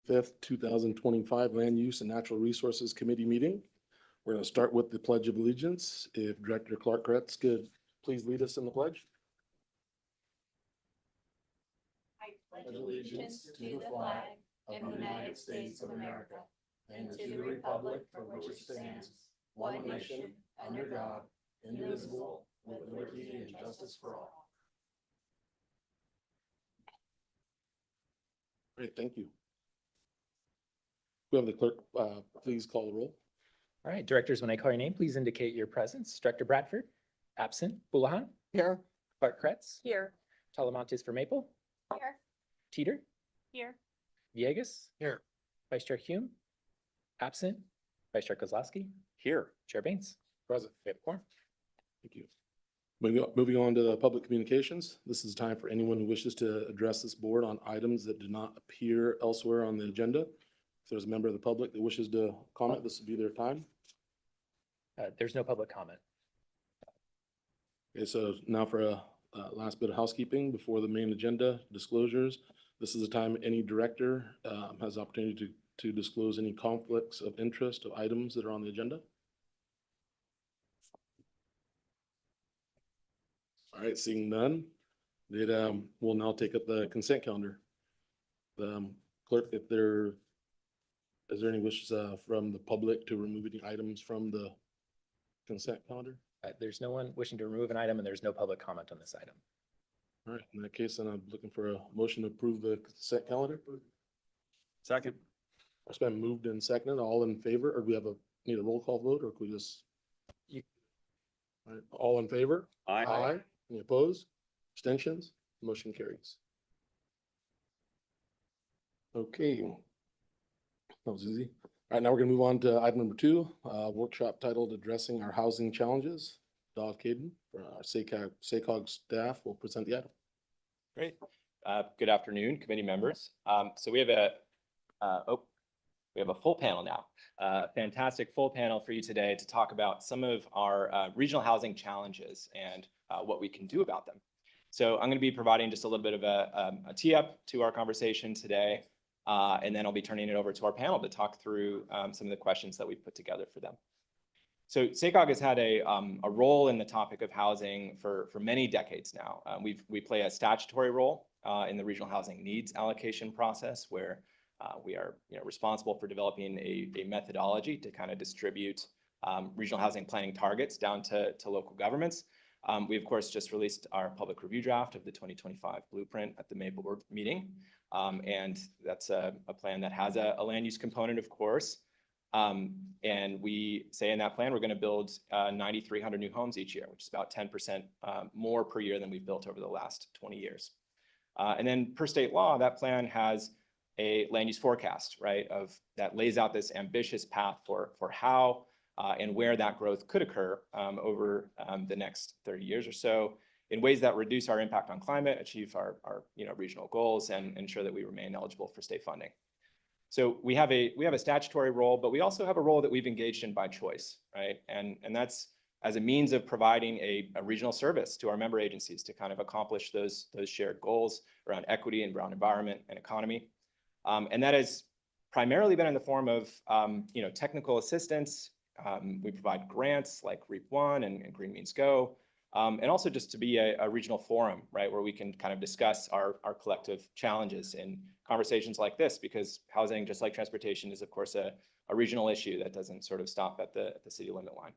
5th, 2025 Land Use and Natural Resources Committee meeting. We're going to start with the Pledge of Allegiance. If Director Clark Kretz could please lead us in the pledge. I pledge allegiance to the flag of the United States of America and to the republic for which it stands, one nation, under God, indivisible, with liberty and justice for all. Great, thank you. We have the clerk, please call the roll. All right, directors, when I call your name, please indicate your presence. Director Bradford, absent. Houlihan. Here. Clark Kretz. Here. Talamantes for Maple. Here. Teeter. Here. Villegas. Here. Vice Chair Hume. Absent. Vice Chair Kozlowski. Here. Chair Baines. Present. We have a quorum. Thank you. Moving on to the public communications. This is time for anyone who wishes to address this board on items that do not appear elsewhere on the agenda. If there's a member of the public that wishes to comment, this would be their time. There's no public comment. Okay, so now for a last bit of housekeeping before the main agenda disclosures. This is the time any director has the opportunity to disclose any conflicts of interest of items that are on the agenda. All right, seeing none, we'll now take up the consent calendar. The clerk, is there any wishes from the public to remove any items from the consent calendar? There's no one wishing to remove an item and there's no public comment on this item. All right, in that case, then I'm looking for a motion to approve the consent calendar. Second. It's been moved and seconded. All in favor, or do we need a roll call vote, or could we just? All right, all in favor? Aye. Any opposed? Abstentions? Motion carries. Okay. That was easy. All right, now we're gonna move on to item number 2, workshop titled Addressing Our Housing Challenges. Dodd Caden, our SACOG staff, will present the item. Great. Good afternoon, committee members. So we have a full panel now. Fantastic full panel for you today to talk about some of our regional housing challenges and what we can do about them. So I'm going to be providing just a little bit of a tee up to our conversation today, and then I'll be turning it over to our panel to talk through some of the questions that we've put together for them. So SACOG has had a role in the topic of housing for many decades now. We play a statutory role in the regional housing needs allocation process, where we are responsible for developing a methodology to kind of distribute regional housing planning targets down to local governments. We, of course, just released our public review draft of the 2025 blueprint at the Maple board meeting. And that's a plan that has a land use component, of course. And we say in that plan, we're going to build 9,300 new homes each year, which is about 10% more per year than we've built over the last 20 years. And then per state law, that plan has a land use forecast, right, that lays out this ambitious path for how and where that growth could occur over the next 30 years or so, in ways that reduce our impact on climate, achieve our regional goals, and ensure that we remain eligible for state funding. So we have a statutory role, but we also have a role that we've engaged in by choice, right? And that's as a means of providing a regional service to our member agencies to kind of accomplish those shared goals around equity and around environment and economy. And that has primarily been in the form of technical assistance. We provide grants like REAP1 and Green Means Go, and also just to be a regional forum, right, where we can kind of discuss our collective challenges in conversations like this, because housing, just like transportation, is of course a regional issue that doesn't sort of stop at the city limit line.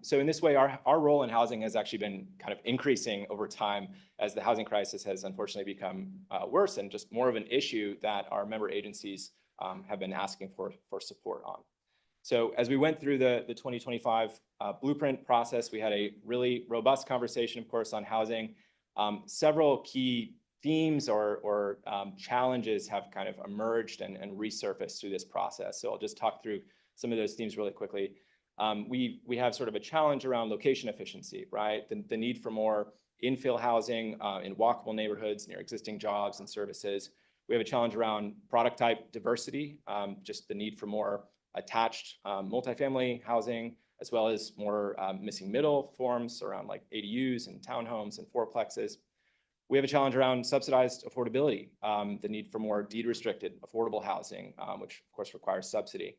So in this way, our role in housing has actually been kind of increasing over time as the housing crisis has unfortunately become worse and just more of an issue that our member agencies have been asking for support on. So as we went through the 2025 blueprint process, we had a really robust conversation, of course, on housing. Several key themes or challenges have kind of emerged and resurfaced through this process. So I'll just talk through some of those themes really quickly. We have sort of a challenge around location efficiency, right? The need for more infill housing in walkable neighborhoods near existing jobs and services. We have a challenge around product type diversity, just the need for more attached multifamily housing, as well as more missing middle forms around like ADUs and townhomes and fourplexes. We have a challenge around subsidized affordability, the need for more deed restricted affordable housing, which of course requires subsidy.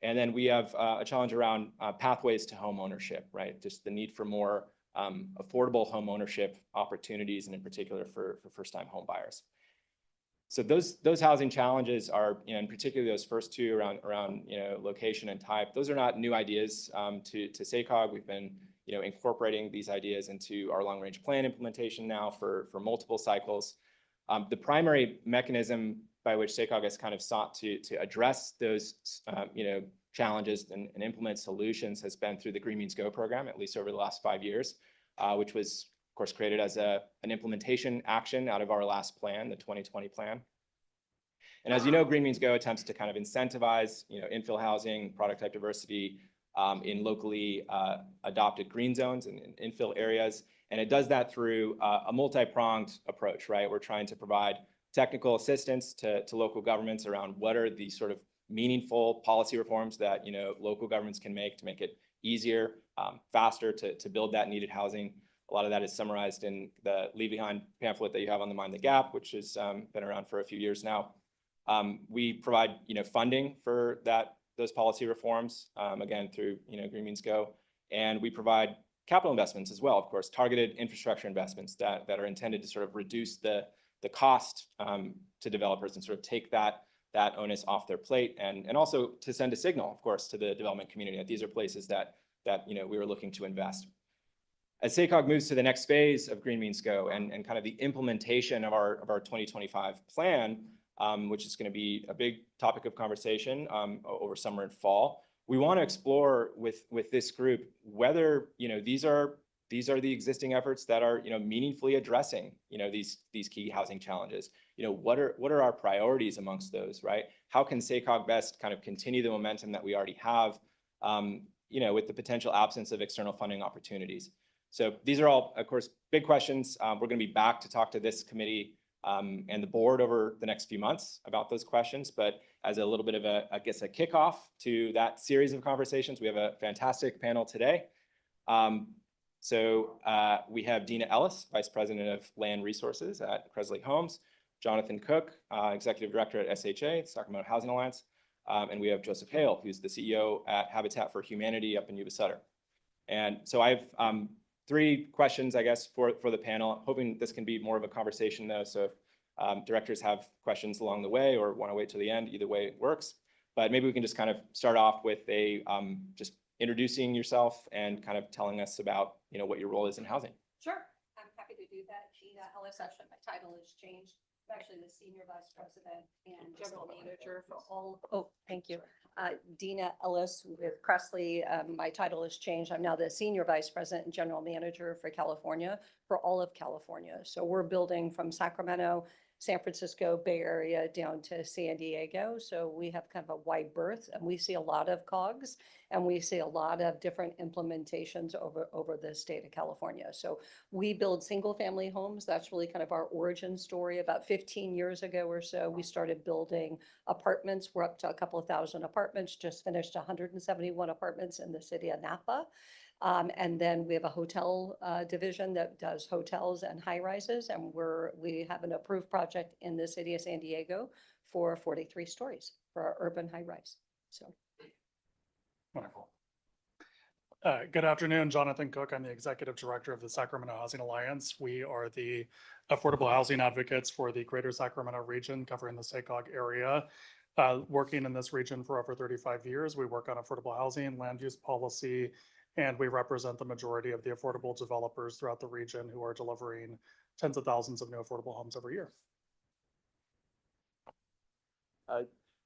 And then we have a challenge around pathways to home ownership, right? Just the need for more affordable home ownership opportunities, and in particular for first-time home buyers. So those housing challenges are, you know, in particular those first two around you know, location and type. Those are not new ideas to SACOG. We've been, you know, incorporating these ideas into our long-range plan implementation now for multiple cycles. The primary mechanism by which SACOG has kind of sought to address those you know, challenges and implement solutions has been through the Green Means Go program, at least over the last 5 years, which was of course created as an implementation action out of our last plan, the 2020 plan. And as you know, Green Means Go attempts to kind of incentivize, you know, infill housing, product type diversity in locally adopted green zones and infill areas. And it does that through a multi-pronged approach, right? We're trying to provide technical assistance to local governments around what are the sort of meaningful policy reforms that, you know, local governments can make to make it easier, faster to build that needed housing. A lot of that is summarized in the Leave Behind pamphlet that you have on the Mind the Gap, which has been around for a few years now. We provide, you know, funding for those policy reforms, again, through, you know, Green Means Go. And we provide capital investments as well, of course, targeted infrastructure investments that are intended to sort of reduce the cost to developers and sort of take that onus off their plate, and also to send a signal, of course, to the development community that these are places that you know, we were looking to invest. As SACOG moves to the next phase of Green Means Go and kind of the implementation of our 2025 plan, which is going to be a big topic of conversation over summer and fall, we want to explore with this group whether, you know, these are the existing efforts that are, you know, meaningfully addressing, you know, these key housing challenges. You know, what are our priorities amongst those, right? How can SACOG best kind of continue the momentum that we already have, you know, with the potential absence of external funding opportunities? So these are all, of course, big questions. We're going to be back to talk to this committee and the board over the next few months about those questions. But as a little bit of a kickoff to that series of conversations, we have a fantastic panel today. So we have Dina Ellis, Vice President of Land Resources at Cresley Homes, Jonathan Cook, Executive Director at SHA, Sacramento Housing Alliance, and we have Joseph Hale, who's the CEO at Habitat for Humanity up in Yuba Sutter. And so I have 3 questions, I guess, for the panel. Hoping this can be more of a conversation, though. So if directors have questions along the way or want to wait till the end, either way it works. But maybe we can just kind of start off with just introducing yourself and kind of telling us about, you know, what your role is in housing. Sure, I'm happy to do that. Dina Ellis, actually, my title has changed. I'm actually the Senior Vice President and General Manager for all. Oh, thank you. Dina Ellis with Cresley. My title has changed. I'm now the Senior Vice President and General Manager for California, for all of California. So we're building from Sacramento, San Francisco, Bay Area down to San Diego. So we have kind of a wide berth, and we see a lot of COGS, and we see a lot of different implementations over the state of California. So we build single family homes. That's really kind of our origin story. About 15 years ago or so, we started building apartments. We're up to a couple of thousand apartments, just finished 171 apartments in the city of Napa. And then we have a hotel division that does hotels and high rises. And we have an approved project in the city of San Diego for 43 stories for our urban high rise. So. Wonderful. Good afternoon, Jonathan Cook. I'm the Executive Director of the Sacramento Housing Alliance. We are the affordable housing advocates for the greater Sacramento region, covering the SACOG area. Working in this region for over 35 years, we work on affordable housing, land use policy, and we represent the majority of the affordable developers throughout the region who are delivering tens of thousands of new affordable homes every year.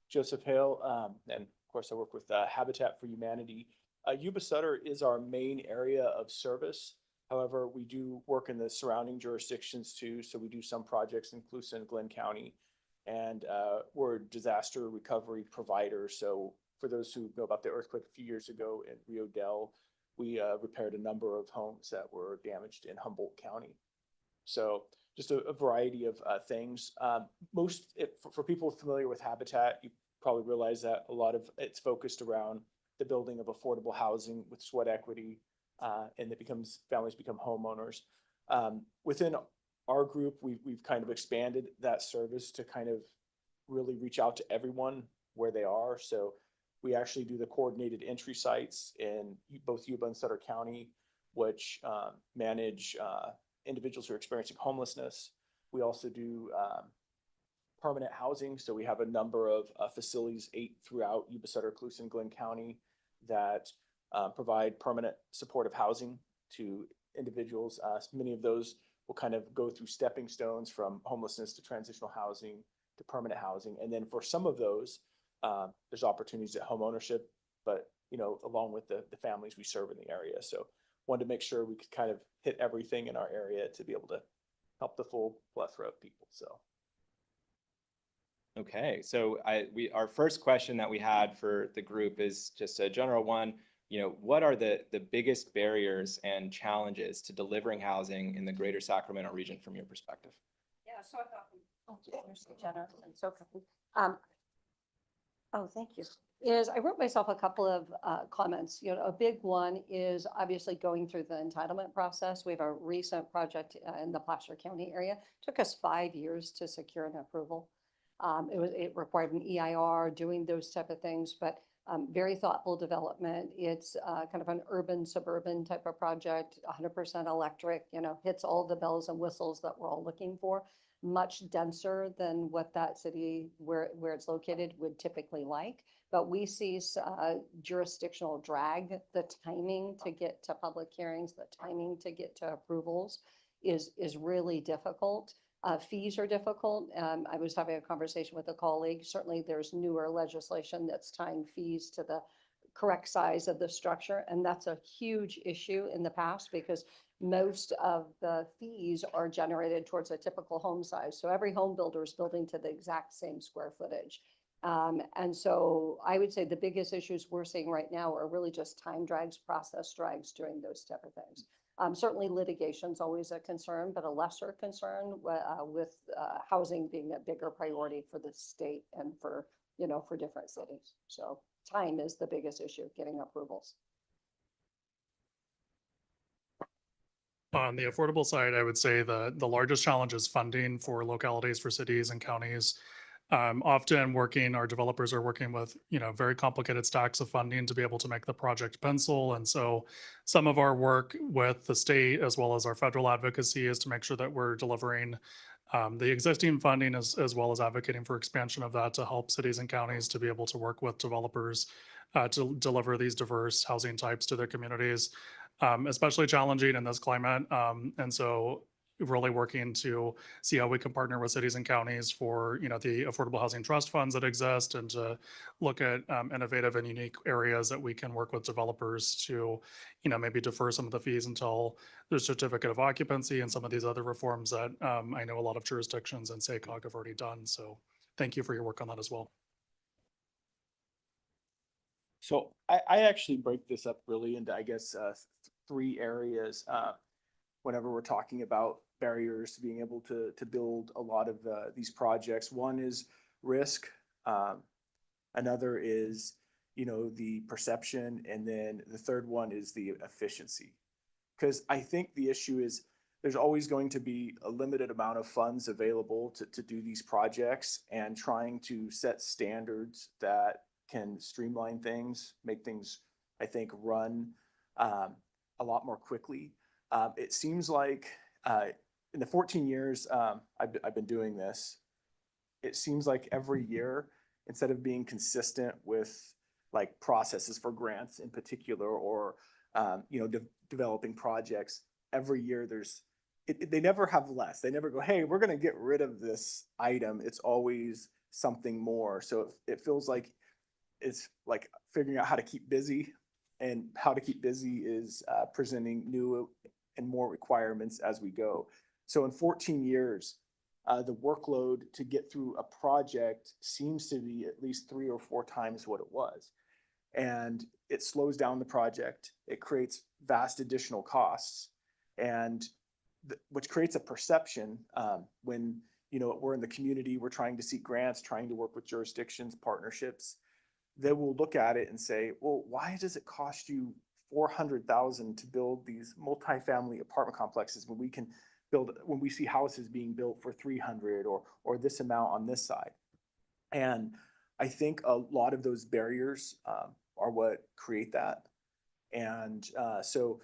Joseph Hale, and of course I work with Habitat for Humanity. Yuba Sutter is our main area of service. However, we do work in the surrounding jurisdictions too. So we do some projects in Colusa and Glenn County, and we're a disaster recovery provider. So for those who know about the earthquake a few years ago in Rio Dell, we repaired a number of homes that were damaged in Humboldt County. So just a variety of things. For people familiar with Habitat, you probably realize that a lot of it's focused around the building of affordable housing with sweat equity, and families become homeowners. Within our group, we've kind of expanded that service to kind of really reach out to everyone where they are. So we actually do the coordinated entry sites in both Yuba and Sutter County, which manage individuals who are experiencing homelessness. We also do permanent housing. So we have a number of facilities, 8 throughout Yuba, Sutter, Colusa, and Glenn County that provide permanent supportive housing to individuals. Many of those will kind of go through stepping stones from homelessness to transitional housing to permanent housing. And then for some of those, there's opportunities at home ownership, but along with the families we serve in the area. So wanted to make sure we could kind of hit everything in our area to be able to help the full plethora of people. So. Okay, so our first question that we had for the group is just a general one. What are the biggest barriers and challenges to delivering housing in the greater Sacramento region from your perspective? Yeah, so I thought, Jenna, and so, oh, thank you. I wrote myself a couple of comments. A big one is obviously going through the entitlement process. We have a recent project in the Placer County area. Took us 5 years to secure an approval. It required an EIR, doing those type of things, but very thoughtful development. It's kind of an urban suburban type of project, 100% electric, hits all the bells and whistles that we're all looking for. Much denser than what that city where it's located would typically like. But we see jurisdictional drag. The timing to get to public hearings, the timing to get to approvals is really difficult. Fees are difficult. I was having a conversation with a colleague. Certainly there's newer legislation that's tying fees to the correct size of the structure. And that's a huge issue in the past because most of the fees are generated towards a typical home size. So every home builder is building to the exact same square footage. And so I would say the biggest issues we're seeing right now are really just time drags, process drags, doing those type of things. Certainly litigation is always a concern, but a lesser concern with housing being a bigger priority for the state and for different cities. So time is the biggest issue, getting approvals. On the affordable side, I would say the largest challenge is funding for localities, for cities and counties. Often our developers are working with, very complicated stacks of funding to be able to make the project pencil. And so some of our work with the state as well as our federal advocacy is to make sure that we're delivering the existing funding as well as advocating for expansion of that to help cities and counties to be able to work with developers to deliver these diverse housing types to their communities, especially challenging in this climate. And so really working to see how we can partner with cities and counties for, the affordable housing trust funds that exist and to look at innovative and unique areas that we can work with developers to, maybe defer some of the fees until there's certificate of occupancy and some of these other reforms that I know a lot of jurisdictions and SACOG have already done. So thank you for your work on that as well. So I actually break this up really into, I guess, 3 areas whenever we're talking about barriers to being able to build a lot of these projects. One is risk. Another is, the perception. And then the third one is the efficiency. Because I think the issue is there's always going to be a limited amount of funds available to do these projects, and trying to set standards that can streamline things, make things, I think, run a lot more quickly. It seems like in the 14 years I've been doing this, it seems like every year, instead of being consistent with like processes for grants in particular, or developing projects, every year they never have less. They never go, hey, we're going to get rid of this item. It's always something more. So it feels like it's like figuring out how to keep busy, and how to keep busy is presenting new and more requirements as we go. So in 14 years, the workload to get through a project seems to be at least 3 or 4 times what it was. And it slows down the project. It creates vast additional costs, and which creates a perception when, we're in the community, we're trying to seek grants, trying to work with jurisdictions, partnerships. They will look at it and say, well, why does it cost you $400,000 to build these multifamily apartment complexes when we can when we see houses being built for 300 or this amount on this side. And I think a lot of those barriers are what create that. And so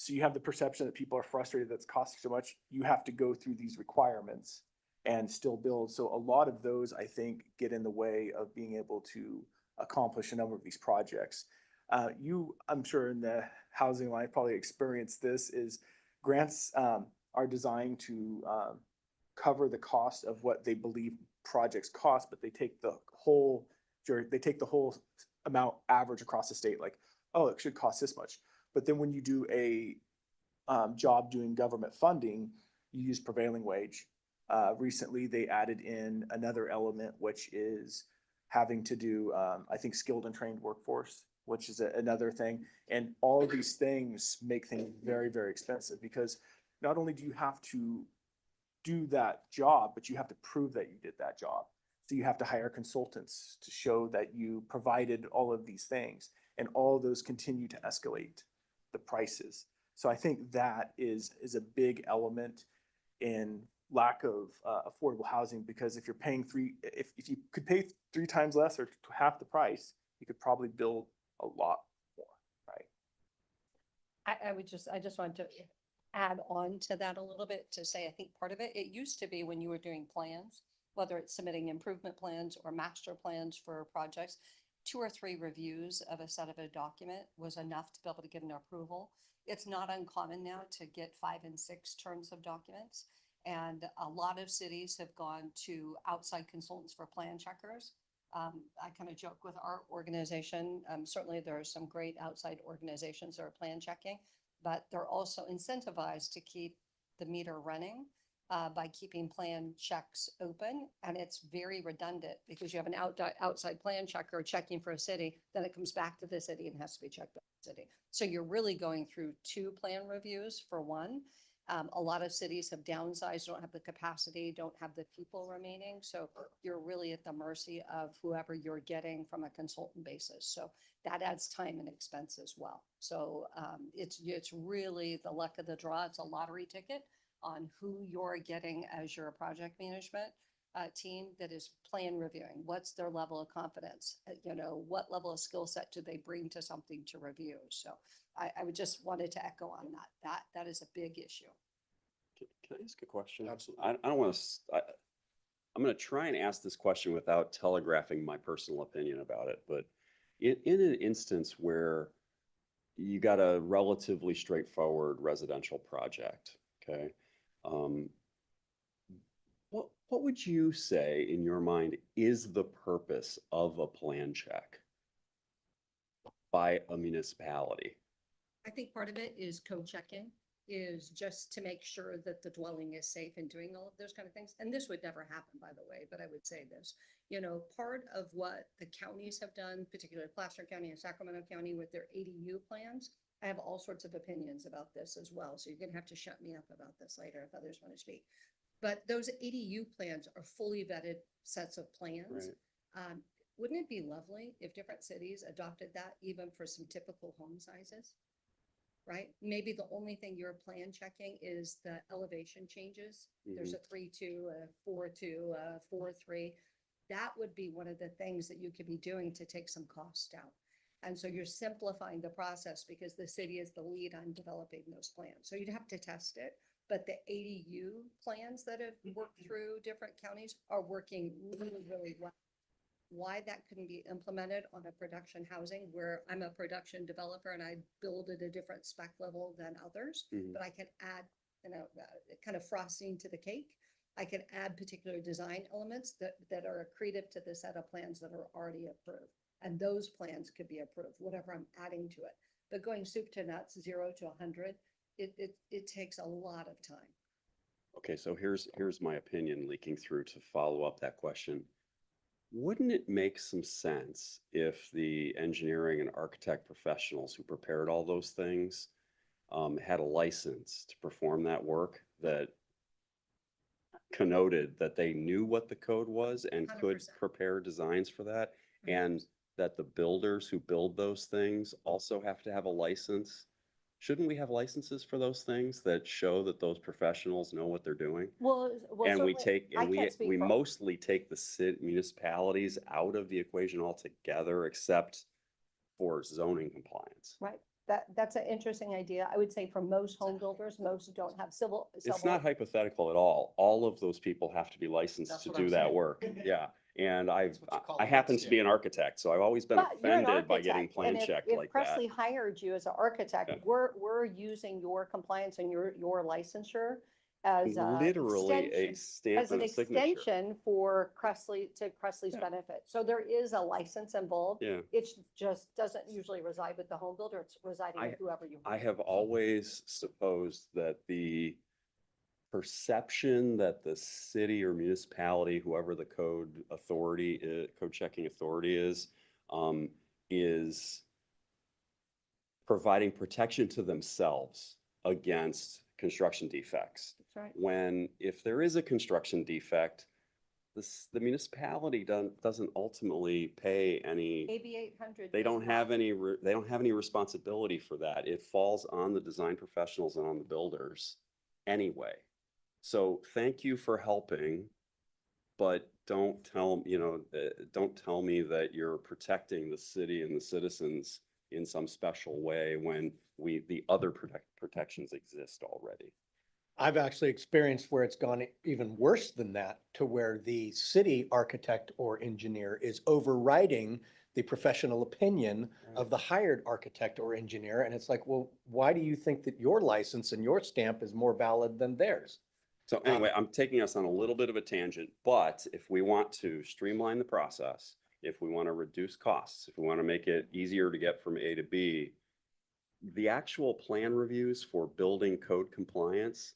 you have the perception that people are frustrated that's costing so much. You have to go through these requirements and still build. So a lot of those, I think, get in the way of being able to accomplish a number of these projects. I'm sure in the housing line probably experienced this, is grants are designed to cover the cost of what they believe projects cost, but they take the whole amount average across the state, like, oh, it should cost this much. But then when you do a job doing government funding, you use prevailing wage. Recently, they added in another element, which is having to do, I think, skilled and trained workforce, which is another thing. And all of these things make things very, very expensive, because not only do you have to do that job, but you have to prove that you did that job. So you have to hire consultants to show that you provided all of these things, and all of those continue to escalate the prices. So I think that is a big element in lack of affordable housing, because if you're paying if you could pay 3 times less or half the price, you could probably build a lot more, right? I just wanted to add on to that a little bit to say, I think part of it used to be when you were doing plans, whether it's submitting improvement plans or master plans for projects, 2 or 3 reviews of a set of a document was enough to be able to get an approval. It's not uncommon now to get 5 and 6 terms of documents. And a lot of cities have gone to outside consultants for plan checkers. I kind of joke with our organization. Certainly there are some great outside organizations that are plan checking, but they're also incentivized to keep the meter running by keeping plan checks open. And it's very redundant, because you have an outside plan checker checking for a city, then it comes back to the city and has to be checked by the city. So you're really going through 2 plan reviews for one. A lot of cities have downsized, don't have the capacity, don't have the people remaining. So you're really at the mercy of whoever you're getting from a consultant basis. So that adds time and expense as well. So it's really the luck of the draw. It's a lottery ticket on who you're getting as your project management team that is plan reviewing. What's their level of confidence? What level of skill set do they bring to something to review? So I would just wanted to echo on that. That is a big issue. Can I ask a question? Absolutely. I don't want to, I'm going to try and ask this question without telegraphing my personal opinion about it, but in an instance where you got a relatively straightforward residential project, okay? What would you say in your mind is the purpose of a plan check by a municipality? I think part of it is code checking, is just to make sure that the dwelling is safe and doing all of those kind of things. And this would never happen, by the way, but I would say this, part of what the counties have done, particularly Placer County and Sacramento County with their ADU plans, I have all sorts of opinions about this as well. So you're going to have to shut me up about this later if others want to speak. But those ADU plans are fully vetted sets of plans. Right. Wouldn't it be lovely if different cities adopted that even for some typical home sizes? Right? Maybe the only thing you're plan checking is the elevation changes. There's a 3-2, a 4-2, a 4-3. That would be one of the things that you could be doing to take some cost out. And so you're simplifying the process because the city is the lead on developing those plans. So you'd have to test it. But the ADU plans that have worked through different counties are working really, really well. Why that couldn't be implemented on a production housing where I'm a production developer and I build at a different spec level than others, but I can add, kind of frosting to the cake. I can add particular design elements that are accretive to the set of plans that are already approved. And those plans could be approved, whatever I'm adding to it. But going soup to nuts, 0 to 100, it takes a lot of time. Okay, so here's my opinion leaking through to follow up that question. Wouldn't it make some sense if the engineering and architect professionals who prepared all those things had a license to perform that work that connoted that they knew what the code was and could 100%. prepare designs for that, and that the builders who build those things also have to have a license Shouldn't we have licenses for those things that show that those professionals know what they're doing? Well, And we certainly, take, I and can't speak we for- mostly take the municipalities out of the equation altogether, except for zoning compliance. Right, that's an interesting idea. I would say for most home builders, most don't have civil. It's not hypothetical at all. All of those people have to be That's licensed to what I'm do that saying. work. Yeah. And That's what you call I a happen to be an headstand. architect, so I've always been But you're an offended by getting architect, plan and checked if like that. Presley hired you as an architect, Yeah. we're using your compliance and your licensure as a Literally a extension- stamp as an and a signature. extension for Presley's Yeah. benefit. So there is a license involved. Yeah. It just doesn't usually reside with the home builder. It's residing with whoever you. I have always supposed that the perception that the city or municipality, whoever the code authority, code checking authority is providing protection to themselves against construction defects. That's right. When, if there is a construction defect, the municipality doesn't ultimately pay any. AB 800. They don't have any, they don't have any responsibility for that. It falls on the design professionals and on the builders anyway. So thank you for helping, but don't tell me that you're protecting the city and the citizens in some special way when the other protections exist already. I've actually experienced where it's gone even worse than that, to where the city architect or engineer is overriding the professional opinion of the hired architect or engineer. And it's like, well, why do you think that your license and your stamp is more valid than theirs? So anyway, I'm taking us on a little bit of a tangent, but if we want to streamline the process, if we want to reduce costs, if we want to make it easier to get from A to B, the actual plan reviews for building code compliance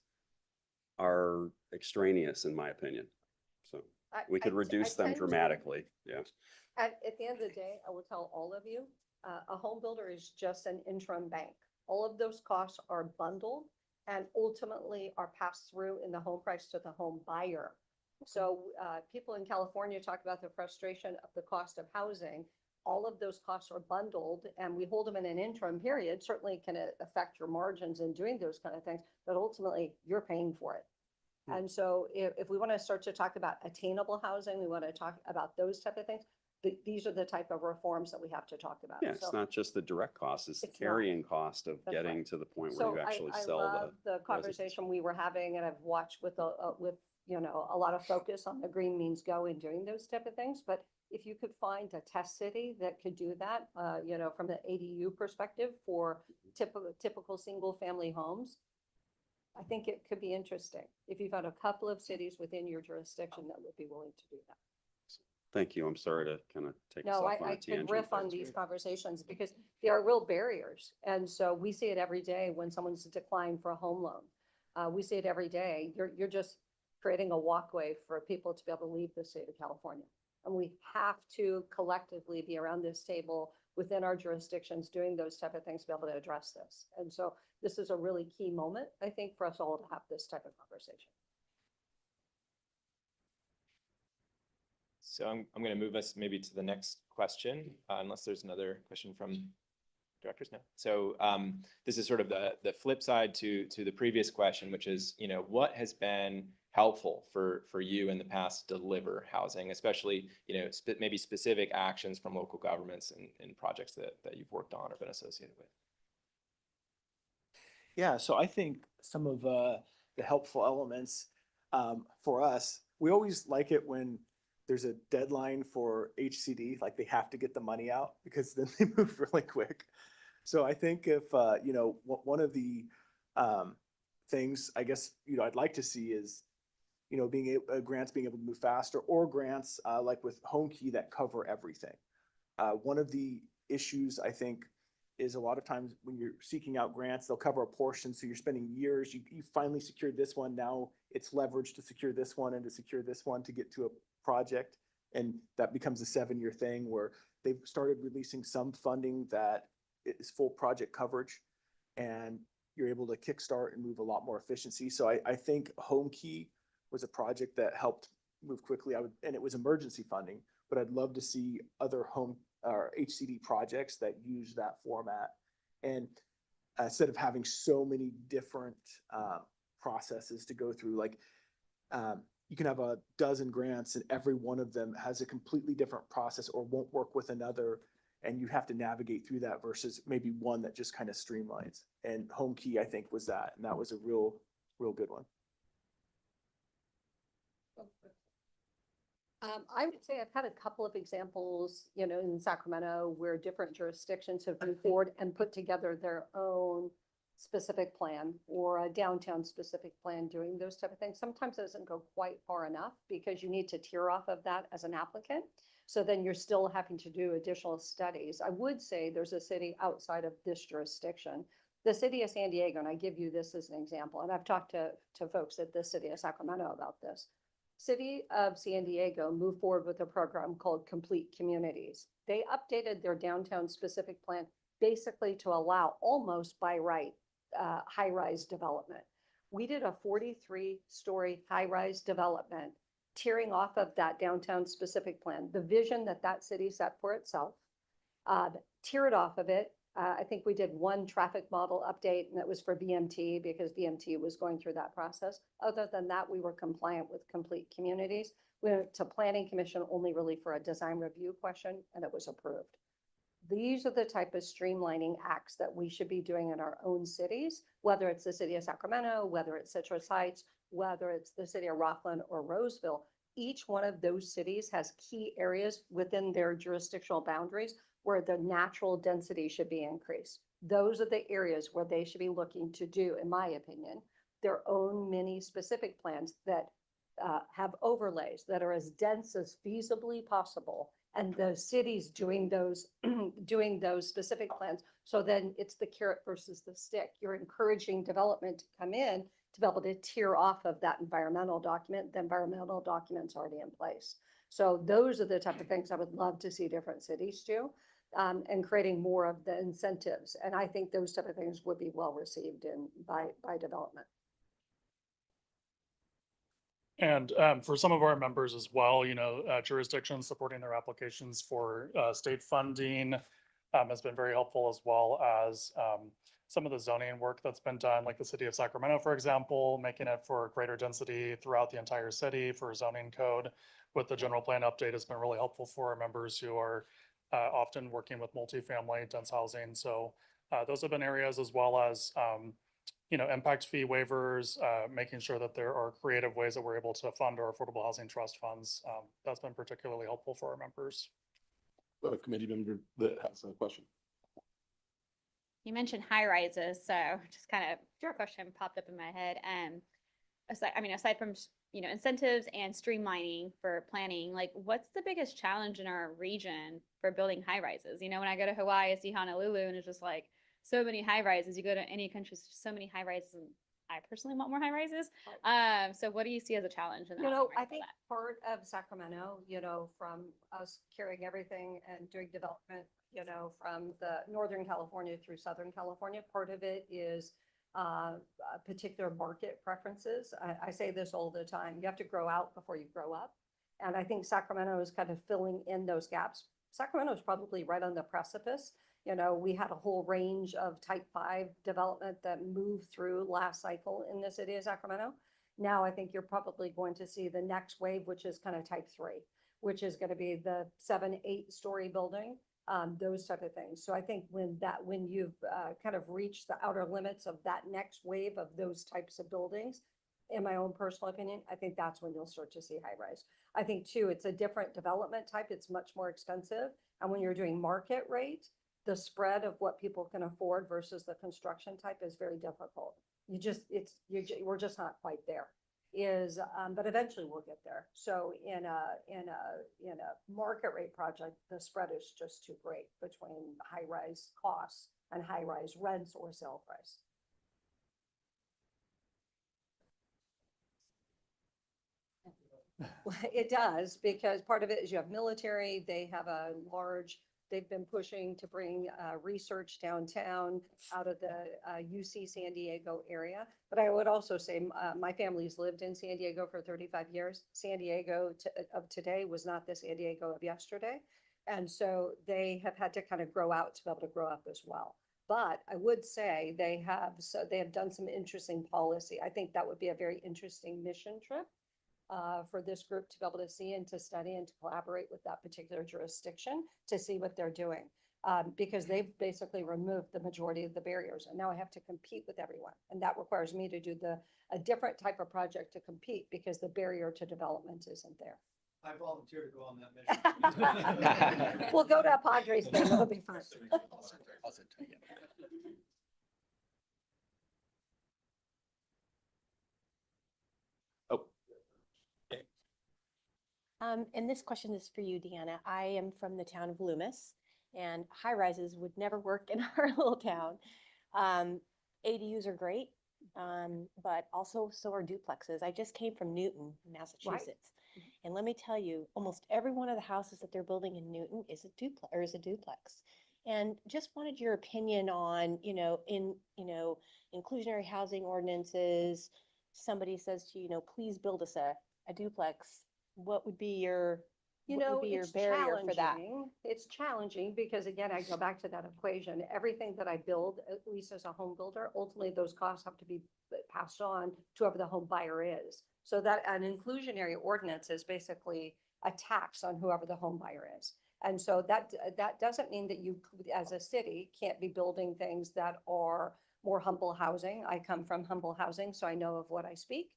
are extraneous, in my opinion. So we could reduce them dramatically. Yeah. At the end of the day, I will tell all of you, a home builder is just an interim bank. All of those costs are bundled and ultimately are passed through in the home price to the home buyer. So people in California talk about the frustration of the cost of housing. All of those costs are bundled and we hold them in an interim period. Certainly can affect your margins in doing those kind of things, but ultimately you're paying for it. And so if we want to start to talk about attainable housing, we want to talk about those type of things. These are the type of reforms that we have to talk about. Yeah, it's So- not just the direct cost, it's the It's not. carrying cost of That's getting right. to the point where So you actually I sell love the residence. conversation we were having, and I've watched with a lot of focus on the green means go and doing those type of things. But if you could find a test city that could do that, from the ADU perspective for typical single family homes, I think it could be interesting. If you've got a couple of cities within your jurisdiction that would be willing to do that. Thank you. I'm sorry to kind of take us No, off on I a tangent. could riff there. on these conversations because there are real barriers. And so we see it every day when someone's declined for a home loan. We see it every day. You're just creating a walkway for people to be able to leave the state of California. And we have to collectively be around this table within our jurisdictions, doing those type of things to be able to address this. And so this is a really key moment, I think, for us all to have this type of conversation. So I'm going to move us maybe to the next question, unless there's another question from directors now. So this is sort of the flip side to the previous question, which is, what has been helpful for you in the past to deliver housing, especially, maybe specific actions from local governments and projects that you've worked on or been associated with? Yeah, so I think some of the helpful elements for us, we always like it when there's a deadline for HCD, like they have to get the money out because then they move really quick. So I think if, one of the things I guess, I'd like to see is, grants being able to move faster, or grants like with HomeKey that cover everything. One of the issues I think is a lot of times when you're seeking out grants, they'll cover a portion. So you're spending years, you finally secured this one. Now it's leveraged to secure this one and to secure this one to get to a project. And that becomes a 7-year thing where they've started releasing some funding that is full project coverage, and you're able to kickstart and move a lot more efficiency. So I think HomeKey was a project that helped move quickly. And it was emergency funding, but I'd love to see other home or HCD projects that use that format. And instead of having so many different processes to go through, like you can have a dozen grants and every one of them has a completely different process or won't work with another. And you have to navigate through that versus maybe one that just kind of streamlines. And Home Key, I think, was that. And that was a real good one. I would say I've had a couple of examples, in Sacramento where different jurisdictions have moved forward and put together their own specific plan or a downtown specific plan doing those type of things. Sometimes it doesn't go quite far enough because you need to tier off of that as an applicant. So then you're still having to do additional studies. I would say there's a city outside of this jurisdiction, the city of San Diego, and I give you this as an example, and I've talked to folks at the city of Sacramento about this. City of San Diego moved forward with a program called Complete Communities. They updated their downtown specific plan basically to allow almost by right high-rise development. We did a 43-story high-rise development tearing off of that downtown specific plan, the vision that that city set for itself, tiered off of it. I think we did one traffic model update, and that was for BMT because BMT was going through that process. Other than that, we were compliant with Complete Communities. We went to Planning Commission only really for a design review question, and it was approved. These are the type of streamlining acts that we should be doing in our own cities, whether it's the city of Sacramento, whether it's Citrus Heights, whether it's the city of Rockland or Roseville. Each one of those cities has key areas within their jurisdictional boundaries where the natural density should be increased. Those are the areas where they should be looking to do, in my opinion, their own mini specific plans that have overlays that are as dense as feasibly possible. And the cities doing those specific plans. So then it's the carrot versus the stick. You're encouraging development to come in to be able to tier off of that environmental document. The environmental document's already in place. So those are the type of things I would love to see different cities do, and creating more of the incentives. And I think those type of things would be well received by development. And for some of our members as well, jurisdictions supporting their applications for state funding has been very helpful, as well as some of the zoning work that's been done, like the city of Sacramento, for example, making it for greater density throughout the entire city for zoning code with the general plan update has been really helpful for our members who are often working with multifamily dense housing. So those have been areas, as well as impact fee waivers, making sure that there are creative ways that we're able to fund our affordable housing trust funds. That's been particularly helpful for our members. A committee member that has a question. You mentioned high rises, so just kind of your question popped up in my head. Aside from incentives and streamlining for planning, like what's the biggest challenge in our region for building high rises? When I go to Hawaii, I see Honolulu, and it's just like so many high rises. You go to any country, so many high rises, and I personally want more high rises. So what do you see as a challenge in the housing market I for think that? part of Sacramento, from us carrying everything and doing development, from the Northern California through Southern California, part of it is particular market preferences. I say this all the time. You have to grow out before you grow up. And I think Sacramento is kind of filling in those gaps. Sacramento is probably right on the precipice. We had a whole range of type 5 development that moved through last cycle in the city of Sacramento. Now I think you're probably going to see the next wave, which is kind of type 3, which is going to be the 7-8 story building, those type of things. So I think when you've kind of reached the outer limits of that next wave of those types of buildings, in my own personal opinion, I think that's when you'll start to see high rise. I think too, it's a different development type. It's much more expensive. And when you're doing market rate, the spread of what people can afford versus the construction type is very difficult. We're just not quite there. But eventually we'll get there. So in a market rate project, the spread is just too great between high rise costs and high rise rents or sale price. It does, because part of it is you have military, they've been pushing to bring research downtown out of the UC San Diego area. But I would also say my family's lived in San Diego for 35 years. San Diego of today was not the San Diego of yesterday. And so they have had to kind of grow out to be able to grow up as well. But I would say they have, so they have done some interesting policy. I think that would be a very interesting mission trip for this group to be able to see and to study and to collaborate with that particular jurisdiction to see what they're doing. Because they've basically removed the majority of the barriers, and now I have to compete with everyone. And that requires me to do a different type of project to compete because the barrier to development isn't there. I volunteer to go on that mission. We'll go to a Padres game, it'll be fun. And this question is for you, Deanna. I am from the town of Loomis, and high rises would never work in our little town. ADUs are great, but also so are duplexes. I just came from Newton, Massachusetts. And let me tell you, almost every one of the houses that they're building in Newton is a duplex. And just wanted your opinion on, inclusionary housing ordinances. Somebody says to you, please build us a duplex. What would be your, It's barrier for that? challenging. It's challenging because again, I go back to that equation. Everything that I build, at least as a home builder, ultimately those costs have to be passed on to whoever the home buyer is. So that an inclusionary ordinance is basically a tax on whoever the home buyer is. And so that doesn't mean that you, as a city, can't be building things that are more humble housing. I come from humble housing, so I know of what I speak.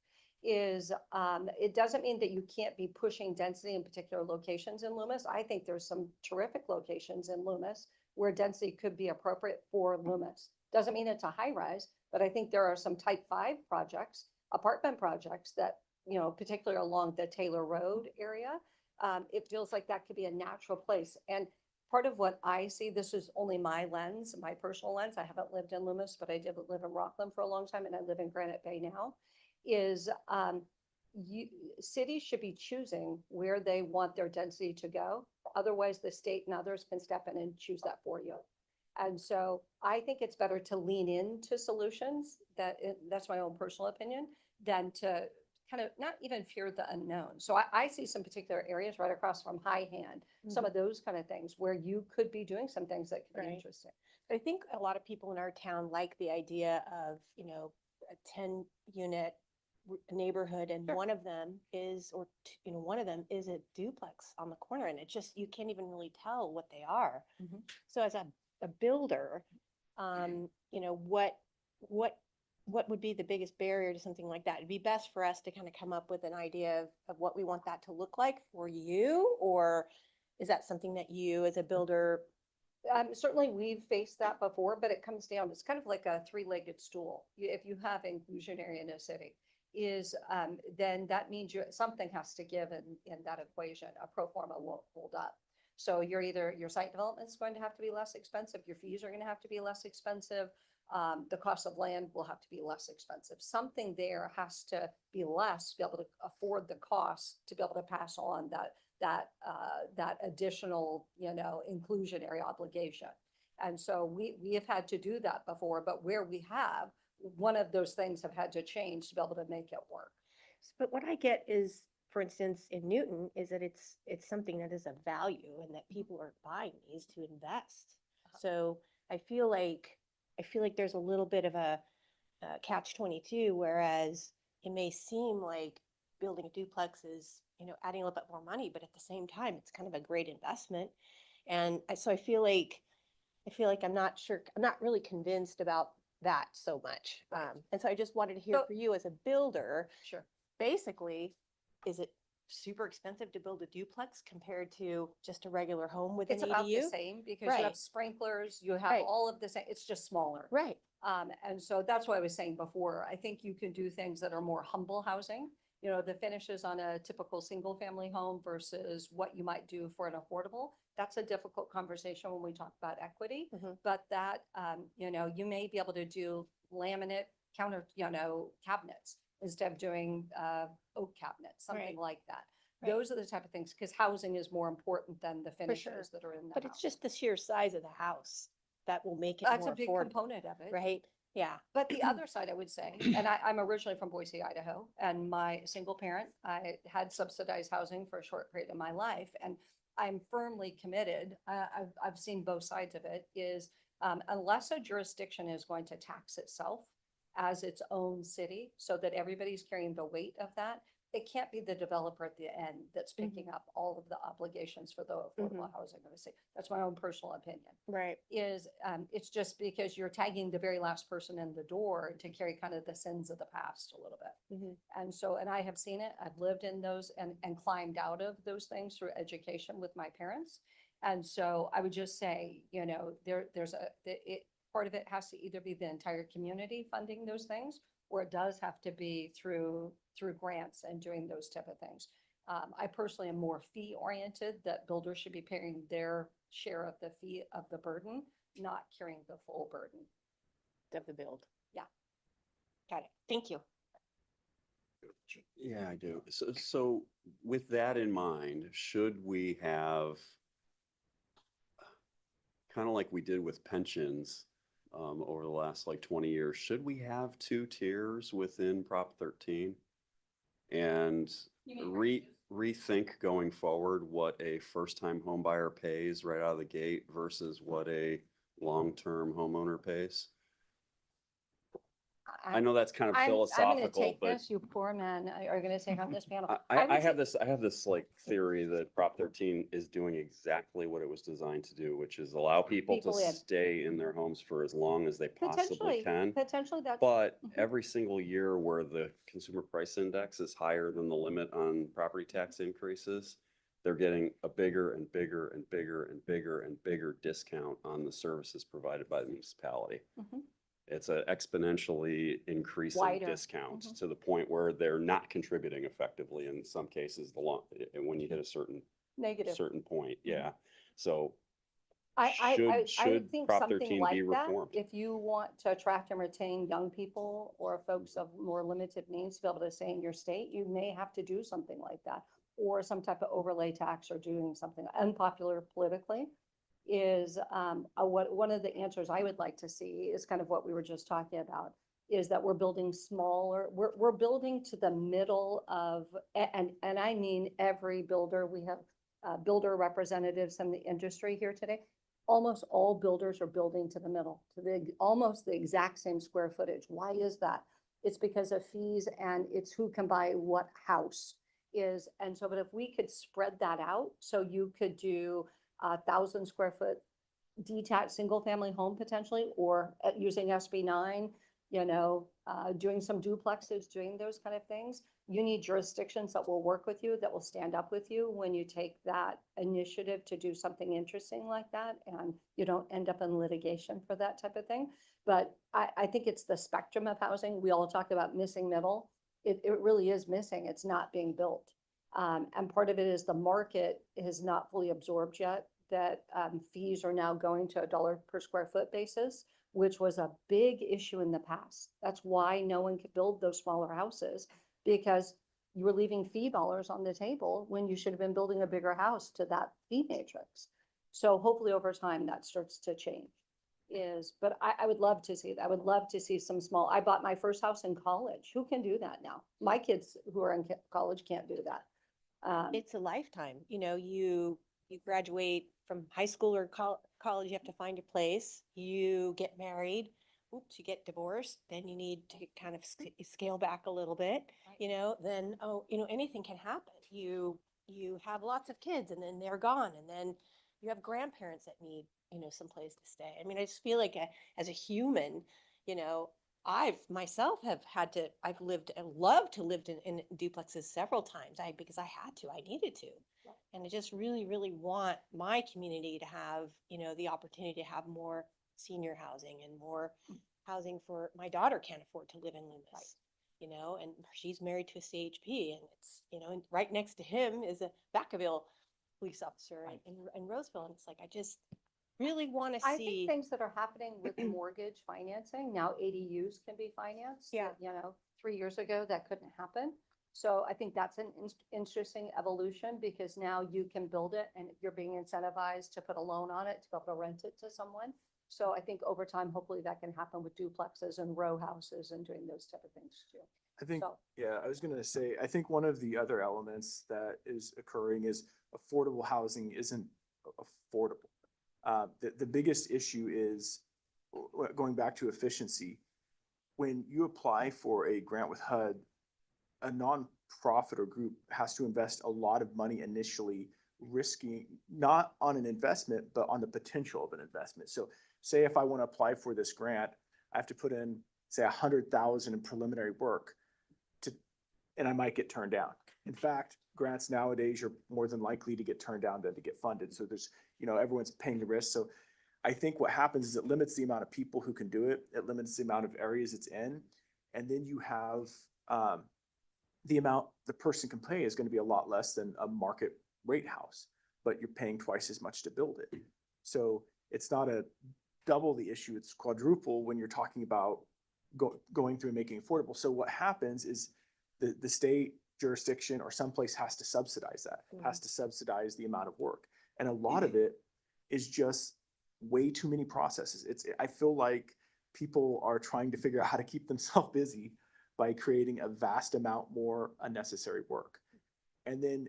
It doesn't mean that you can't be pushing density in particular locations in Loomis. I think there's some terrific locations in Loomis where density could be appropriate for Loomis. Doesn't mean it's a high rise, but I think there are some type 5 projects, apartment projects that, particularly along the Taylor Road area, it feels like that could be a natural place. And part of what I see, this is only my lens, my personal lens. I haven't lived in Loomis, but I did live in Rockland for a long time, and I live in Granite Bay now. Is cities should be choosing where they want their density to go. Otherwise, the state and others can step in and choose that for you. And so I think it's better to lean into solutions that's my own personal opinion, than to kind of not even fear the unknown. So I see some particular areas right across from High Hand, some of those kind of things where you could be doing some things that could be Right. interesting. I think a lot of people in our town like the idea of, a 10-unit neighborhood, and Sure. one of them is, one of them is a duplex on the corner, and it just, you can't even really tell what they are. Mhm. So as a builder, what would be the biggest barrier to something like that? It'd be best for us to kind of come up with an idea of what we want that to look like for you, or is that something that you as a builder? Certainly we've faced that before, but it comes down, it's kind of like a 3-legged stool. If you have inclusionary in a city, then that means something has to give in that equation. A pro forma won't hold up. So your site development is going to have to be less expensive. Your fees are going to have to be less expensive. The cost of land will have to be less expensive. Something there has to be less to be able to afford the cost to be able to pass on that additional, inclusionary obligation. And so we have had to do that before, but where we have, one of those things have had to change to be able to make it work. But what I get is, for instance, in Newton, is that it's something that is of value and that people are buying these to invest. So I feel like there's a little bit of a catch-22, whereas it may seem like building a duplex is, adding a little bit more money, but at the same time, it's kind of a great investment. And so I feel like I'm not really convinced about that so much. And so I just wanted to hear So- for you as a builder, Sure. basically, is it super expensive to build a duplex compared to just a regular home with an It's about the ADU? same because you have Right. sprinklers, you have Right. all of the same, it's just smaller. Right. And so that's what I was saying before. I think you can do things that are more humble housing. The finishes on a typical single family home versus what you might do for an affordable. That's a difficult conversation when we talk about equity. Mhm. But that, you may be able to do laminate cabinets instead of doing oak cabinets, something Right. like that. Right. Those are the type of things, because housing is more important than the sure. finishes that are in the But house. it's just the sheer size of the house that will make it That's more a big affordable, component of it. right? Yeah. But the other side, I would say, and I'm originally from Boise, Idaho, and my single parent, I had subsidized housing for a short period of my life, and I'm firmly committed. I've seen both sides of it, is Unless a jurisdiction is going to tax itself as its own city so that everybody's carrying the weight of that, it can't be the developer at the end that's picking up all of the obligations for the affordable housing of the city. That's my own personal opinion. Right. It's just because you're tagging the very last person in the door to carry kind of the sins of the past a little bit. Mhm. And so, and I have seen it, I've lived in those and climbed out of those things through education with my parents. And so I would just say, you know, part of it has to either be the entire community funding those things, or it does have to be through grants and doing those type of things. I personally am more fee oriented, that builders should be paying their share of the fee of the burden, not carrying the full burden. Of the build. Yeah. Got it. Thank you. Yeah, I do. So with that in mind, should we have kind of like we did with pensions over the last like 20 years, should we have 2 tiers within Prop 13? And rethink going forward what a first-time home buyer pays right out of the gate versus what a long-term homeowner pays? I know that's kind of I'm gonna philosophical, take but this, you poor man, are gonna take on this panel. I would have say- this like theory that Prop 13 is doing exactly what it was designed to do, which is allow people to People in. stay in their homes for as long as they possibly can. Potentially that's. But Mhm. every single year where the consumer price index is higher than the limit on property tax increases, they're getting a bigger and bigger and bigger and bigger and bigger discount on the services provided by the municipality. Mhm. It's an exponentially increasing Wider. discount Mhm. to the point where they're not contributing effectively in some cases, when you hit a certain Negative. point, yeah. So I should think Prop something 13 like be that, reformed? if you want to attract and retain young people or folks of more limited means to be able to stay in your state, you may have to do something like that. Or some type of overlay tax or doing something unpopular politically is, one of the answers I would like to see is kind of what we were just talking about, is that we're building smaller, we're building to the middle of, and I mean every builder. We have builder representatives in the industry here today. Almost all builders are building to the middle, to almost the exact same square footage. Why is that? It's because of fees and it's who can buy what house is. And so, but if we could spread that out, so you could do 1,000 square foot detached single family home potentially, or using SB9, doing some duplexes, doing those kind of things. You need jurisdictions that will work with you, that will stand up with you when you take that initiative to do something interesting like that, and you don't end up in litigation for that type of thing. But I think it's the spectrum of housing. We all talk about missing middle. It really is missing. It's not being built. And part of it is the market is not fully absorbed yet, that fees are now going to $1 per square foot basis, which was a big issue in the past. That's why no one could build those smaller houses, because you were leaving fee dollars on the table when you should have been building a bigger house to that fee matrix. So hopefully over time that starts to change. But I would love to see that. I would love to see some small, I bought my first house in college. Who can do that now? My kids who are in college can't do that. It's a lifetime, you graduate from high school or college, you have to find your place, you get married, oops, you get divorced, then you need to kind of scale back a little bit, then, anything can happen. You have lots of kids and then they're gone, and then you have grandparents that need, some place to stay. I mean, I just feel like as a human, I've lived and loved to live in duplexes several times. Because I had to, I needed to. And I just really, really want my community to have, the opportunity to have more senior housing and more housing for, my daughter can't afford to live in Loomis, and she's married to a CHP, and it's, and right next to him is a Vacaville police officer in Roseville. And it's like, I just really want to I see. think things that are happening with mortgage financing, now ADUs can be financed. Yeah. 3 years ago, that couldn't happen. So I think that's an interesting evolution, because now you can build it and you're being incentivized to put a loan on it to be able to rent it to someone. So I think over time, hopefully that can happen with duplexes and row houses and doing those type of things too. I think, So- yeah, I was gonna say, I think one of the other elements that is occurring is affordable housing isn't affordable. The biggest issue is going back to efficiency, when you apply for a grant with HUD, a nonprofit or group has to invest a lot of money initially, risking not on an investment, but on the potential of an investment. So say if I want to apply for this grant, I have to put in, say, 100,000 in preliminary work and I might get turned down. In fact, grants nowadays are more than likely to get turned down than to get funded. So there's, everyone's paying the risk. So I think what happens is it limits the amount of people who can do it. It limits the amount of areas it's in. And then you have the amount the person can pay is going to be a lot less than a market rate house, but you're paying twice as much to build it. So it's not a double the issue, it's quadruple when you're talking about going through and making affordable. So what happens is the state jurisdiction or someplace has to subsidize that, has to subsidize the amount of work. And a lot of it is just way too many processes. I feel like people are trying to figure out how to keep themselves busy by creating a vast amount more unnecessary work. And then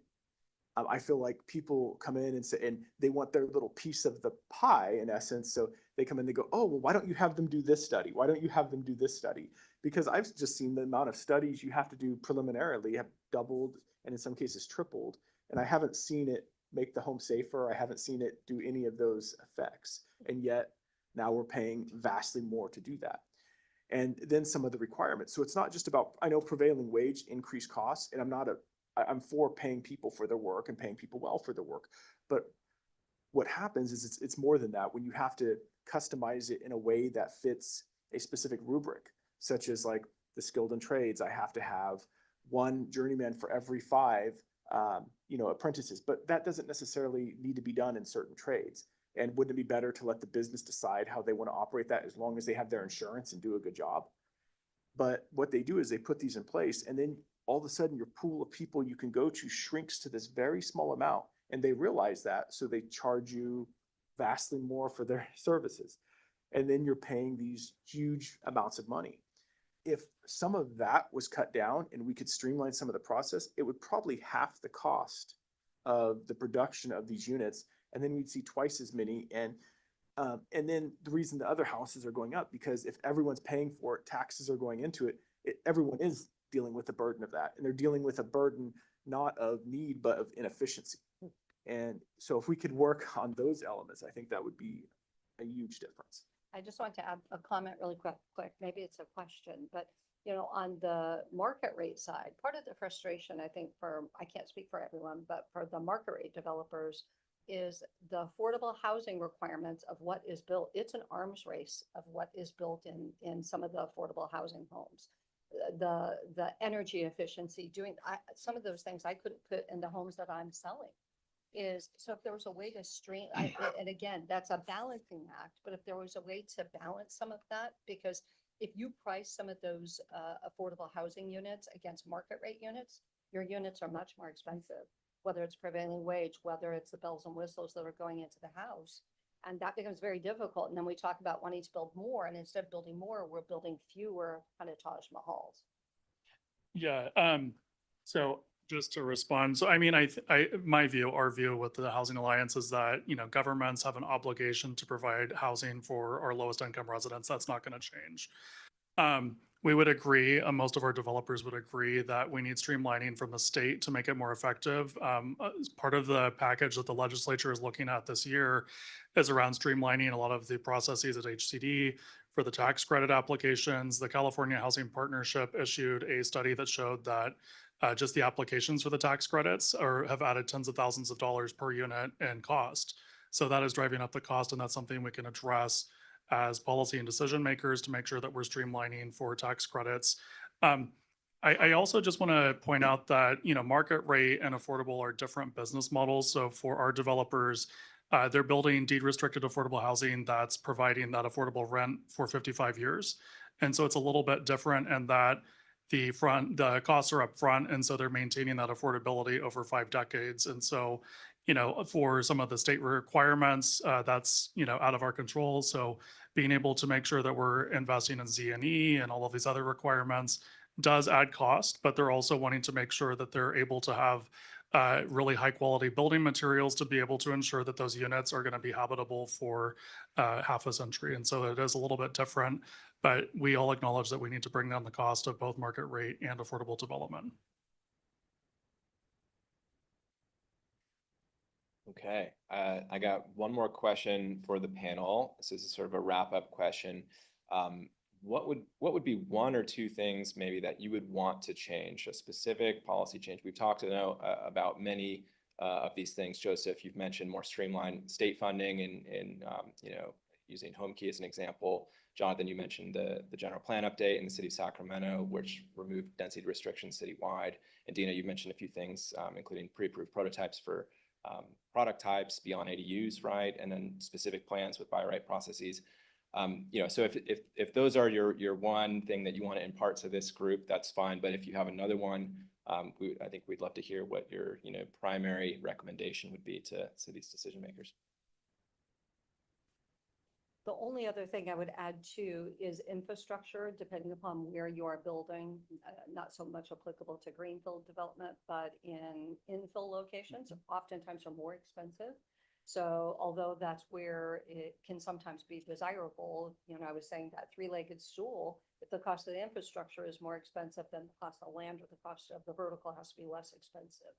I feel like people come in and say, and they want their little piece of the pie in essence. So they come in, they go, oh, well, why don't you have them do this study? Why don't you have them do this study? Because I've just seen the amount of studies you have to do preliminarily have doubled and in some cases tripled. And I haven't seen it make the home safer. I haven't seen it do any of those effects. And yet now we're paying vastly more to do that. And then some of the requirements. So it's not just about, I know prevailing wage increased costs, and I'm for paying people for their work and paying people well for their work. But what happens is it's more than that when you have to customize it in a way that fits a specific rubric, such as like the skilled in trades. I have to have one journeyman for every 5 apprentices, but that doesn't necessarily need to be done in certain trades. And wouldn't it be better to let the business decide how they want to operate that as long as they have their insurance and do a good job? But what they do is they put these in place, and then all of a sudden your pool of people you can go to shrinks to this very small amount, and they realize that, so they charge you vastly more for their services. And then you're paying these huge amounts of money. If some of that was cut down and we could streamline some of the process, it would probably half the cost of the production of these units. And then we'd see twice as many. And then the reason the other houses are going up, because if everyone's paying for it, taxes are going into it, everyone is dealing with the burden of that. And they're dealing with a burden not of need, but of inefficiency. And so if we could work on those elements, I think that would be a huge difference. I just want to add a comment really quick. Maybe it's a question, but on the market rate side, part of the frustration, I think I can't speak for everyone, but for the market rate developers is the affordable housing requirements of what is built. It's an arms race of what is built in some of the affordable housing homes. The energy efficiency, some of those things I couldn't put in the homes that I'm selling. So if there was a way to and again, that's a balancing act, but if there was a way to balance some of that, because if you price some of those affordable housing units against market rate units, your units are much more expensive, whether it's prevailing wage, whether it's the bells and whistles that are going into the house. And that becomes very difficult. And then we talk about wanting to build more, and instead of building more, we're building fewer kind of Taj Mahals. Yeah. So just to respond, so I mean, our view with the Housing Alliance is that, governments have an obligation to provide housing for our lowest income residents. That's not going to change. We would agree, most of our developers would agree that we need streamlining from the state to make it more effective. Part of the package that the legislature is looking at this year is around streamlining a lot of the processes at HCD for the tax credit applications. The California Housing Partnership issued a study that showed that just the applications for the tax credits have added tens of thousands of dollars per unit in cost. So that is driving up the cost, and that's something we can address as policy and decision makers to make sure that we're streamlining for tax credits. I also just want to point out that, market rate and affordable are different business models. So for our developers, they're building deed restricted affordable housing that's providing that affordable rent for 55 years. And so it's a little bit different in that the costs are up front, and so they're maintaining that affordability over 5 decades. And so, for some of the state requirements, that's, out of our control. So being able to make sure that we're investing in Z&E and all of these other requirements does add cost, but they're also wanting to make sure that they're able to have really high quality building materials to be able to ensure that those units are going to be habitable for half a century. And so it is a little bit different, but we all acknowledge that we need to bring down the cost of both market rate and affordable development. Okay, I got one more question for the panel. This is sort of a wrap-up question. What would be one or two things maybe that you would want to change, a specific policy change? We've talked about many of these things. Joseph, you've mentioned more streamlined state funding and using HomeKey as an example. Jonathan, you mentioned the general plan update in the city of Sacramento, which removed density restrictions citywide. And Dina, you mentioned a few things, including pre-approved prototypes for product types beyond ADUs, right? And then specific plans with buy right processes. So if those are your one thing that you want to impart to this group, that's fine. But if you have another one, I think we'd love to hear what your primary recommendation would be to these decision makers. The only other thing I would add too is infrastructure, depending upon where you are building, not so much applicable to greenfield development, but in infill locations, oftentimes are more expensive. So although that's where it can sometimes be desirable, I was saying that three-legged stool, if the cost of the infrastructure is more expensive than the cost of land or the cost of the vertical has to be less expensive.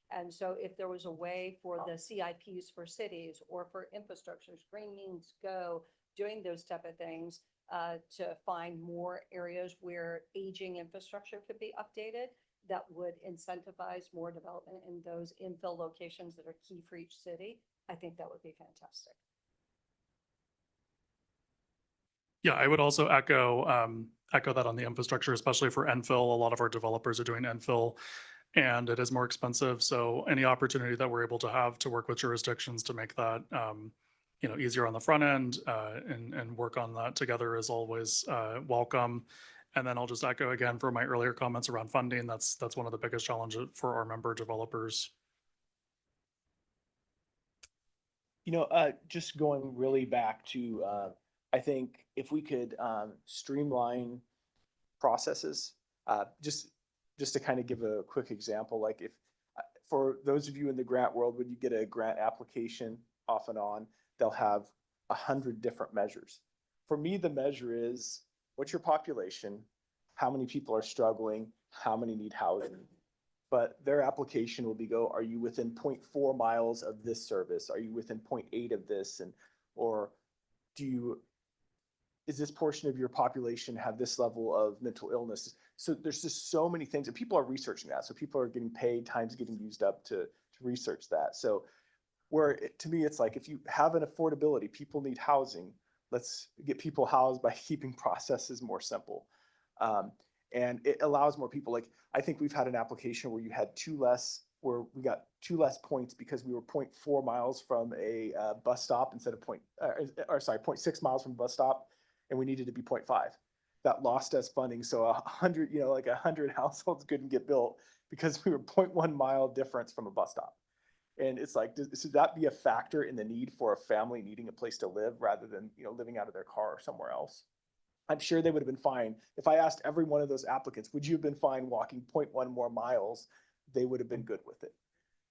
And so if there was a way for the CIPs for cities or for infrastructures, Green Means Go, doing those type of things to find more areas where aging infrastructure could be updated, that would incentivize more development in those infill locations that are key for each city, I think that would be fantastic. Yeah, I would also echo that on the infrastructure, especially for infill. A lot of our developers are doing infill and it is more expensive. So any opportunity that we're able to have to work with jurisdictions to make that easier on the front end and work on that together is always welcome. And then I'll just echo again for my earlier comments around funding. That's one of the biggest challenges for our member developers. Just going really back to, I think if we could streamline processes, just to kind of give a quick example, like if for those of you in the grant world, when you get a grant application off and on, they'll have 100 different measures. For me, the measure is what's your population, how many people are struggling, how many need housing. But their application will be are you within 0.4 miles of this service? Are you within 0.8 of this? Or is this portion of your population have this level of mental illness? So there's just so many things, and people are researching that. So people are getting paid, time's getting used up to research that. So to me, it's like, if you have an affordability, people need housing, let's get people housed by keeping processes more simple. And it allows more people, like, I think we've had an application where we got 2 less points because we were 0.4 miles from a bus stop instead of 0.6 miles from a bus stop, and we needed to be 0.5. That lost us funding. So 100 households couldn't get built because we were 0.1 mile difference from a bus stop. And it's like, should that be a factor in the need for a family needing a place to live rather than, living out of their car or somewhere else? I'm sure they would have been fine. If I asked every one of those applicants, would you have been fine walking 0.1 more miles? They would have been good with it.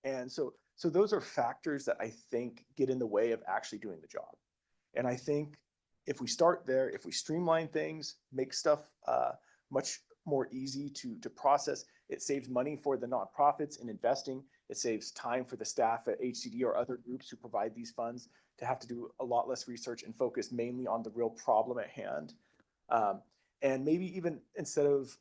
And so those are factors that I think get in the way of actually doing the job. And I think if we start there, if we streamline things, make stuff much more easy to process, it saves money for the nonprofits in investing. It saves time for the staff at HCD or other groups who provide these funds to have to do a lot less research and focus mainly on the real problem at hand. And maybe even instead of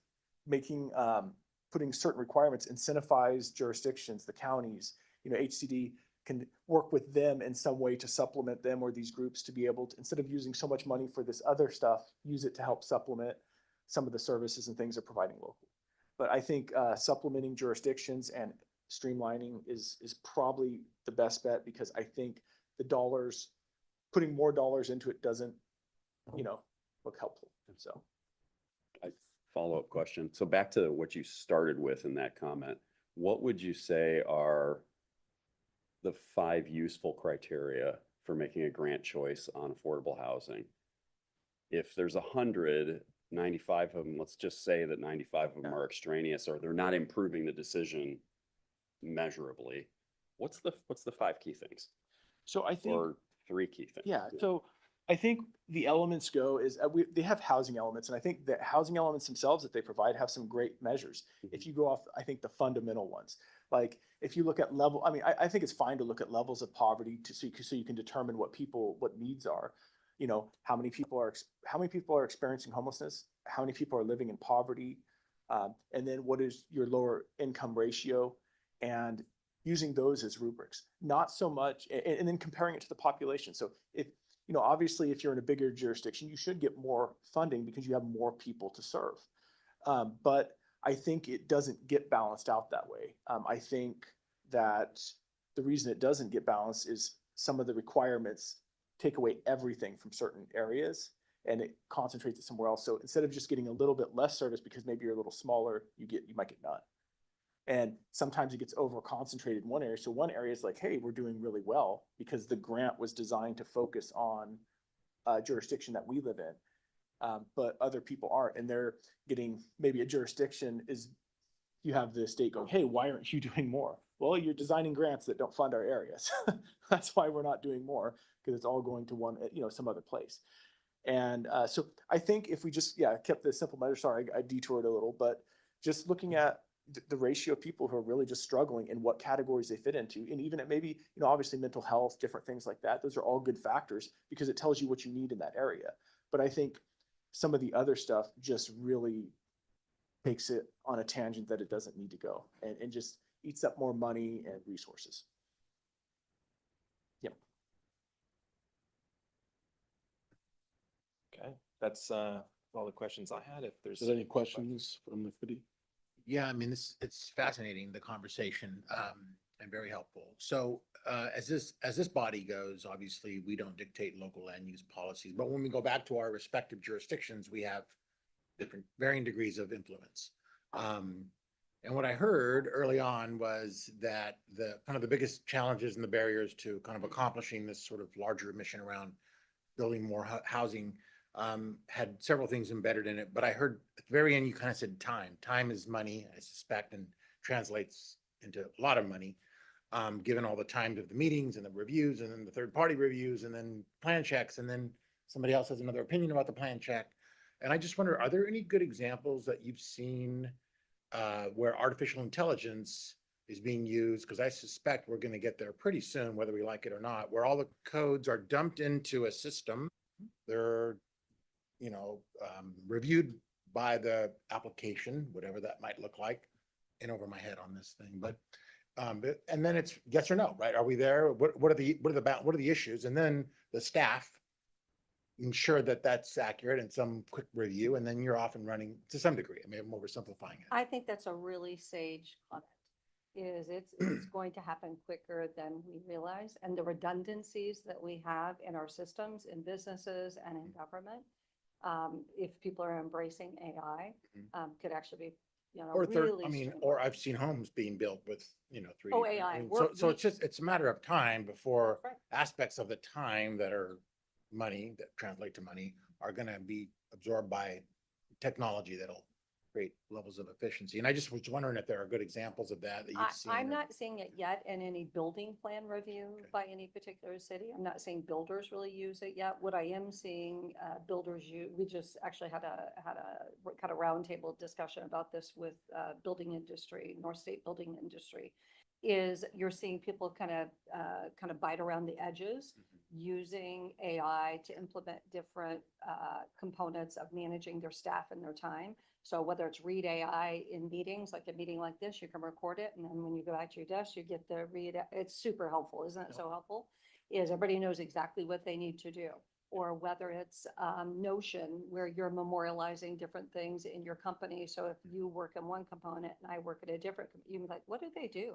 putting certain requirements, incentivize jurisdictions, the counties, HCD can work with them in some way to supplement them or these groups to be able to, instead of using so much money for this other stuff, use it to help supplement some of the services and things they're providing locally. But I think supplementing jurisdictions and streamlining is probably the best bet, because I think putting more dollars into it doesn't, look helpful. So. Follow-up question. So back to what you started with in that comment, what would you say are the 5 useful criteria for making a grant choice on affordable housing? If there's 100, 95 of them, let's just say that 95 of them are extraneous or they're not improving the decision measurably, what's the 5 key things So I think. or 3 key things? Yeah, so I think the elements go is, they have housing elements, and I think the housing elements themselves that they provide have some great measures. If you go off, I think the fundamental ones, like if you look at level, I mean, I think it's fine to look at levels of poverty so you can determine what needs are. You know, how many people are experiencing homelessness? How many people are living in poverty? And then what is your lower income ratio? And using those as rubrics, not so much, and then comparing it to the population. So if, you know, obviously if you're in a bigger jurisdiction, you should get more funding because you have more people to serve. But I think it doesn't get balanced out that way. I think that the reason it doesn't get balanced is some of the requirements take away everything from certain areas and it concentrates it somewhere else. So instead of just getting a little bit less service because maybe you're a little smaller, you might get none. And sometimes it gets over concentrated in one area. So one area is like, hey, we're doing really well because the grant was designed to focus on a jurisdiction that we live in. But other people aren't, and they're getting, maybe a jurisdiction is, you have the state going, hey, why aren't you doing more? Well, you're designing grants that don't fund our areas. That's why we're not doing more, because it's all going to one, you know, some other place. And so I think if we just, kept the simple measure, sorry, I detoured a little, but just looking at the ratio of people who are really just struggling and what categories they fit into. And even at maybe, you know, obviously mental health, different things like that. Those are all good factors because it tells you what you need in that area. But I think some of the other stuff just really takes it on a tangent that it doesn't need to go and just eats up more money and resources. Yep. Okay, that's all the questions I had. If there's Is there any questions from the committee? Yeah, I mean, it's fascinating, the conversation, and very helpful. So, as this body goes, obviously, we don't dictate local land use policies, but when we go back to our respective jurisdictions, we have different varying degrees of influence. And what I heard early on was that the kind of the biggest challenges and the barriers to kind of accomplishing this sort of larger mission around building more housing had several things embedded in it, but I heard at the very end, you kind of said time. Time is money, I suspect, and translates into a lot of money, given all the time of the meetings and the reviews and then the third-party reviews and then plan checks, and then somebody else has another opinion about the plan check. And I just wonder, are there any good examples that you've seen where artificial intelligence is being used? Because I suspect we're going to get there pretty soon, whether we like it or not, where all the codes are dumped into a system. They're reviewed by the application, whatever that might look like, and over my head on this thing, but and then it's yes or no, right? Are we there? What are the issues? And then the staff ensure that that's accurate and some quick review, and then you're off and running to some degree. I mean, I'm oversimplifying it. I think that's a really sage comment. It's going to happen quicker than we realize, and the redundancies that we have in our systems, in businesses and in government, if people are embracing AI, could actually be, Or really. or I've seen homes being built with 3D. Oh, AI. So it's a matter of time before aspects of the time that are money, that translate to money, are going to be absorbed by technology that'll create levels of efficiency. And I just was wondering if there are good examples of that you've seen. I'm not seeing it yet in any building plan review by any particular city. I'm not saying builders really use it yet. What I am seeing builders use, we just actually had a kind of roundtable discussion about this with building industry, North State building industry, is you're seeing people kind of bite around the edges using AI to implement different components of managing their staff and their time. So whether it's read AI in meetings, like a meeting like this, you can record it. And then when you go back to your desk, you get the read. It's super helpful. Isn't it so helpful? Is everybody knows exactly what they need to do. Or whether it's Notion, where you're memorializing different things in your company. So if you work in one component and I work at a different, you can be like, what do they do?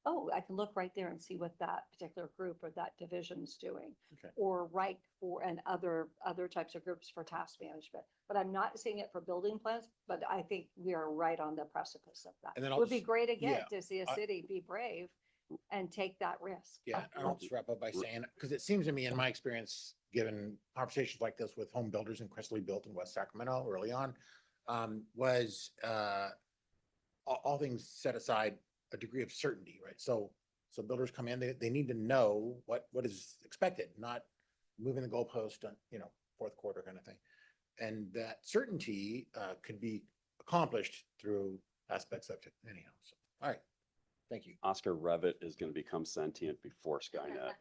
Oh, I can look right there and see what that particular group or that division's doing. Okay. Or write for and other types of groups for task management. But I'm not seeing it for building plans, but I think we are right on the precipice of that. And then It I'll would be just- great again yeah, to see a city be brave and take that risk. Yeah, and I'll just wrap up by saying, because it seems to me, in my experience, given conversations like this with home builders and Crestly Built in West Sacramento early on, was all things set aside, a degree of certainty, right? So builders come in, they need to know what is expected, not moving the goalpost on, fourth quarter kind of thing. And that certainty could be accomplished through aspects of it anyhow. So, all right, thank you. Oscar Revit is going to become sentient before Skynet.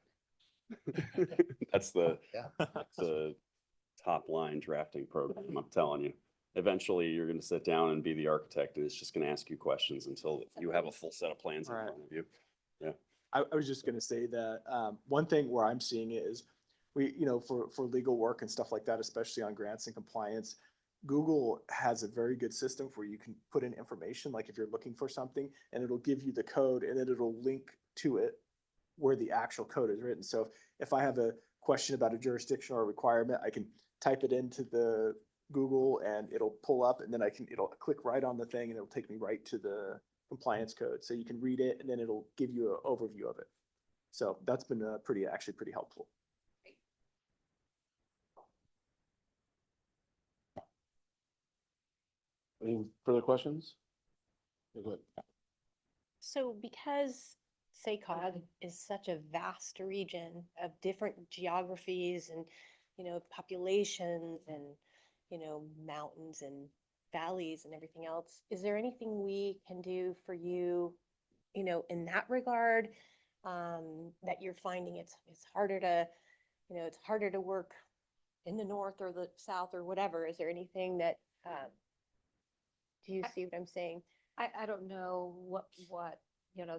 That's Yeah. the top line drafting program, I'm telling you. Eventually, you're going to sit down and be the architect, and it's just going to ask you questions until you have a full set of plans in Right. front of you. I was just gonna say that, one thing where I'm seeing it is we, for legal work and stuff like that, especially on grants and compliance, Google has a very good system where you can put in information, like if you're looking for something, and it'll give you the code and then it'll link to it where the actual code is written. So if I have a question about a jurisdiction or a requirement, I can type it into the Google and it'll pull up, and then it'll click right on the thing and it'll take me right to the compliance code. So you can read it and then it'll give you an overview of it. So that's been actually pretty helpful. Any further questions? Yeah, go ahead. So because SACOG is such a vast region of different geographies and, populations and, mountains and valleys and everything else, is there anything we can do for you, in that regard? That you're finding it's harder to, it's harder to work in the north or the south or whatever. Is there anything that, do you see what I'm saying? I don't know what,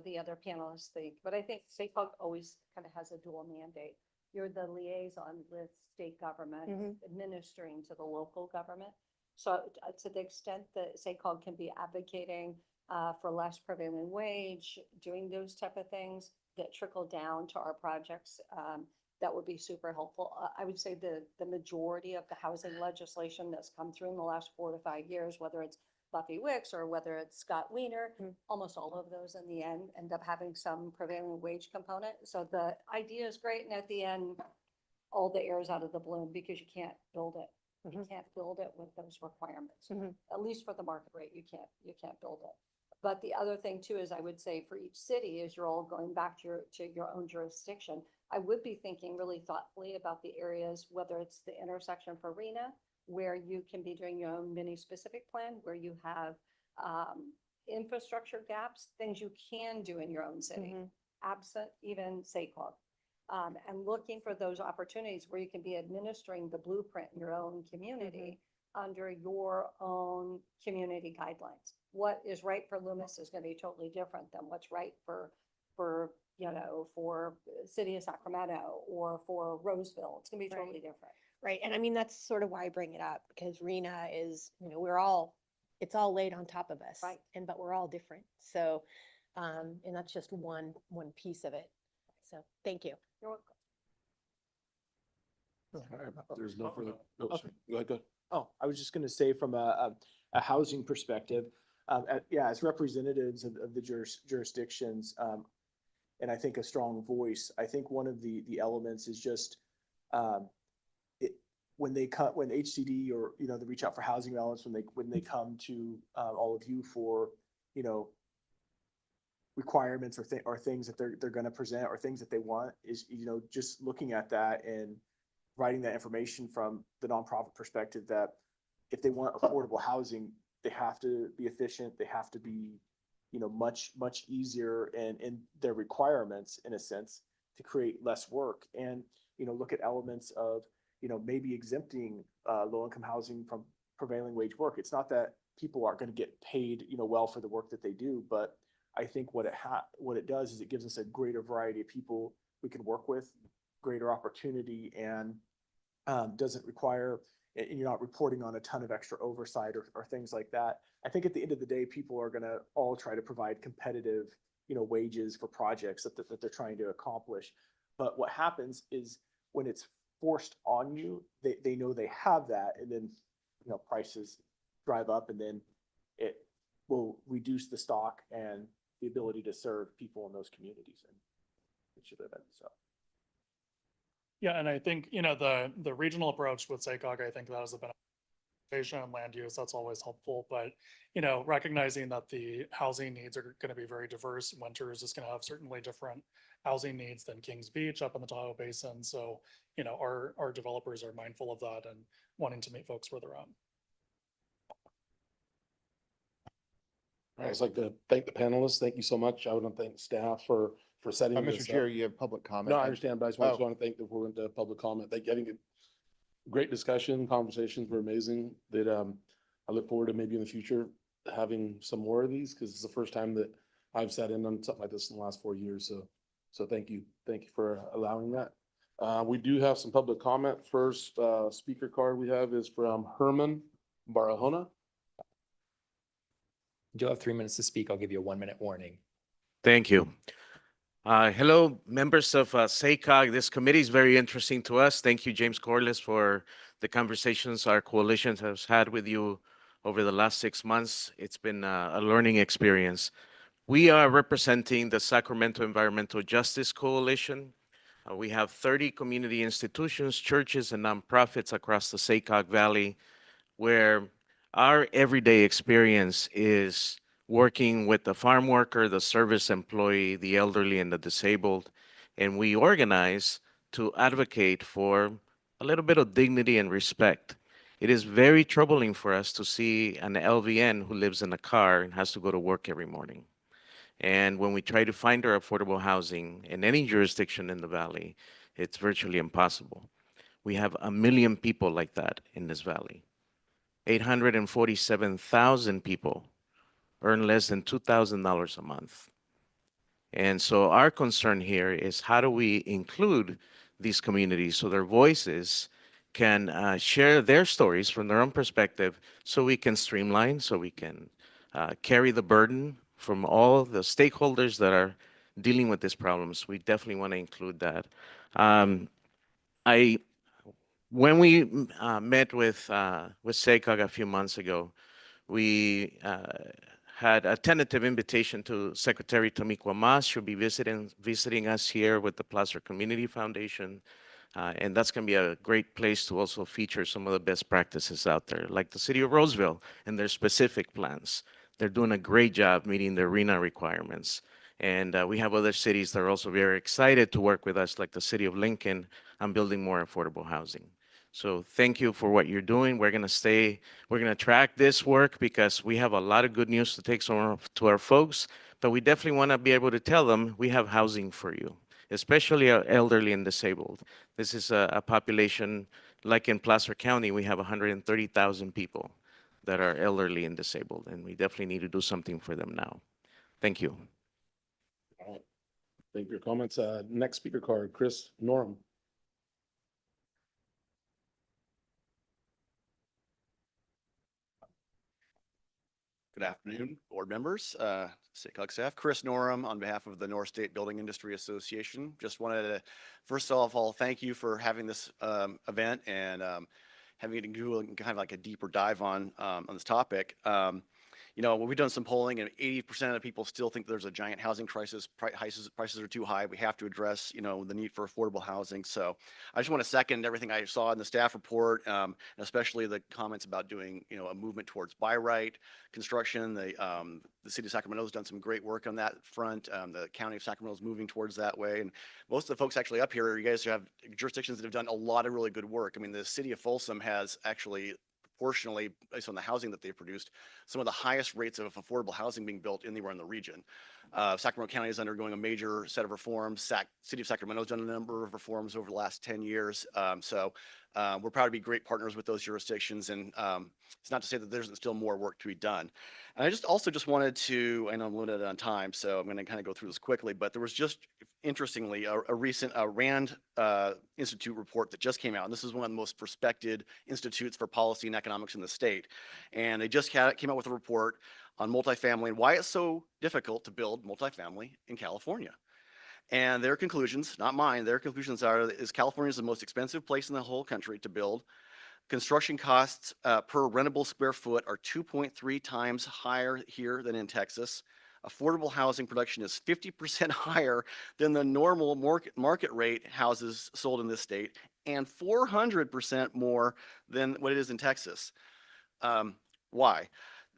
the other panelists think, but I think SACOG always kind of has a dual mandate. You're the liaison with state government, Mhm. administering to the local government. So to the extent that SACOG can be advocating for less prevailing wage, doing those type of things that trickle down to our projects, that would be super helpful. I would say the majority of the housing legislation that's come through in the last 4 to 5 years, whether it's Buffy Wicks or whether it's Scott Wiener, almost all of those in the end up having some prevailing wage component. So the idea is great, and at the end, all the air is out of the balloon because you can't build it. You can't build it with those requirements. At least for the market rate, you can't build it. But the other thing too is I would say for each city, as you're all going back to your own jurisdiction, I would be thinking really thoughtfully about the areas, whether it's the intersection for RENA, where you can be doing your own mini specific plan, where you have infrastructure gaps, things you can do in your own city, absent even SACOG. And looking for those opportunities where you can be administering the blueprint in your own community under your own community guidelines. What is right for Loomis is going to be totally different than what's right for city of Sacramento or for Roseville. It's going to be Right. totally different. Right. And I mean, that's sort of why I bring it up, because RENA is, it's all laid on top of us. Right. But we're all different. So, and that's just one piece of it. So thank you. You're welcome. All right, there's no further. Oh, Okay. sorry. Go ahead, go ahead. Oh, I was just gonna say from a housing perspective, as representatives of the jurisdictions, and I think a strong voice, I think one of the elements is just, when HCD or, the Reach Out for Housing Balance, when they come to, all of you for, requirements or things that they're gonna present or things that they want is, just looking at that and writing that information from the nonprofit perspective that if they want affordable housing, they have to be efficient, they have to be, much easier in their requirements in a sense to create less work and, look at elements of, maybe exempting low-income housing from prevailing wage work. It's not that people aren't going to get paid, well for the work that they do, but I think what it does is it gives us a greater variety of people we can work with, greater opportunity, and doesn't require, and you're not reporting on a ton of extra oversight or things like that. I think at the end of the day, people are going to all try to provide competitive, wages for projects that they're trying to accomplish. But what happens is when it's forced on you, they know they have that, and then, prices drive up, and then it will reduce the stock and the ability to serve people in those communities and which you live in, so. Yeah, and I think, the regional approach with SACOG, I think that has been land use, that's always helpful, but, you know, recognizing that the housing needs are gonna be very diverse. Winters is gonna have certainly different housing needs than Kings Beach up in the Tahoe Basin. So, you know, our developers are mindful of that and wanting to meet folks where they're at. All right, I'd like to thank the panelists. Thank you so much. I want to thank staff for setting this Mr. up. Chair, you have public comment. No, I understand, but I just want Oh. to thank the, we're into public comment. Thank you. I think great discussion, conversations were amazing. That, I look forward to maybe in the future having some more of these, because it's the first time that I've sat in on something like this in the last 4 years. So thank you. Thank you for allowing that. We do have some public comment. First, speaker card we have is from Herman Barahona. You'll have 3 minutes to speak. I'll give you a 1-minute warning. Thank you. Hello, members of SACOG. This committee is very interesting to us. Thank you, James Corliss, for the conversations our coalition has had with you over the last 6 months. It's been a learning experience. We are representing the Sacramento Environmental Justice Coalition. We have 30 community institutions, churches, and nonprofits across the SACOG Valley, where our everyday experience is working with the farm worker, the service employee, the elderly, and the disabled. And we organize to advocate for a little bit of dignity and respect. It is very troubling for us to see an LVN who lives in a car and has to go to work every morning. And when we try to find her affordable housing in any jurisdiction in the valley, it's virtually impossible. We have 1 million people like that in this valley. 847,000 people earn less than $2,000 a month. And so our concern here is, how do we include these communities so their voices can share their stories from their own perspective, so we can streamline, so we can carry the burden from all the stakeholders that are dealing with these problems. We definitely want to include that. When we met with SACOG a few months ago, we had a tentative invitation to Secretary Tomiqua Mas. She'll be visiting us here with the Placer Community Foundation. And that's going to be a great place to also feature some of the best practices out there, like the city of Roseville and their specific plans. They're doing a great job meeting the RENA requirements. And we have other cities that are also very excited to work with us, like the city of Lincoln, on building more affordable housing. So thank you for what you're doing. We're going to track this work, because we have a lot of good news to take to our folks, but we definitely want to be able to tell them we have housing for you, especially our elderly and disabled. This is a population, like in Placer County, we have 130,000 people that are elderly and disabled, and we definitely need to do something for them now. Thank you. All right. Thank you for your comments. Next speaker card, Chris Norum. Good afternoon, board members, SACOG staff. Chris Norum on behalf of the North State Building Industry Association. Just wanted to, first of all, thank you for having this event and having it do kind of like a deeper dive on this topic. You know, we've done some polling, and 80% of the people still think there's a giant housing crisis. Prices are too high. We have to address, you know, the need for affordable housing. So I just want to second everything I saw in the staff report, and especially the comments about doing, you know, a movement towards buy right construction. The city of Sacramento has done some great work on that front. The county of Sacramento is moving towards that way. And most of the folks actually up here, you guys have jurisdictions that have done a lot of really good work. I mean, the city of Folsom has actually, proportionally, based on the housing that they've produced, some of the highest rates of affordable housing being built anywhere in the region. Sacramento County is undergoing a major set of reforms. City of Sacramento has done a number of reforms over the last 10 years. We're proud to be great partners with those jurisdictions. And it's not to say that there's still more work to be done. And I also wanted to, I know I'm limited on time, so I'm going to kind of go through this quickly, but there was just, interestingly, a recent RAND Institute report that just came out. And this is one of the most respected institutes for policy and economics in the state. And they just came out with a report on multifamily and why it's so difficult to build multifamily in California. And their conclusions, not mine, their conclusions is California is the most expensive place in the whole country to build. Construction costs per rentable square foot are 2.3 times higher here than in Texas. Affordable housing production is 50% higher than the normal market rate houses sold in this state, and 400% more than what it is in Texas. Why?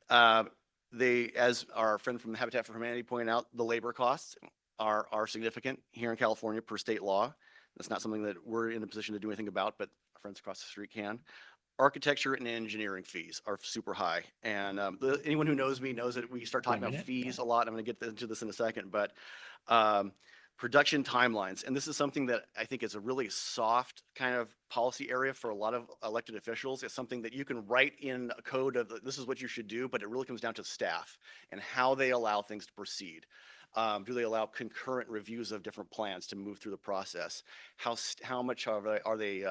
As our friend from Habitat for Humanity pointed out, the labor costs are significant here in California per state law. That's not something that we're in a position to do anything about, but our friends across the street can. Architecture and engineering fees are super high. And anyone who knows me knows that we start talking about fees a lot. I'm going to get into this in a second, but production timelines. And this is something that I think is a really soft kind of policy area for a lot of elected officials. It's something that you can write in a code of this is what you should do, but it really comes down to staff and how they allow things to proceed. Do they allow concurrent reviews of different plans to move through the process? How much are they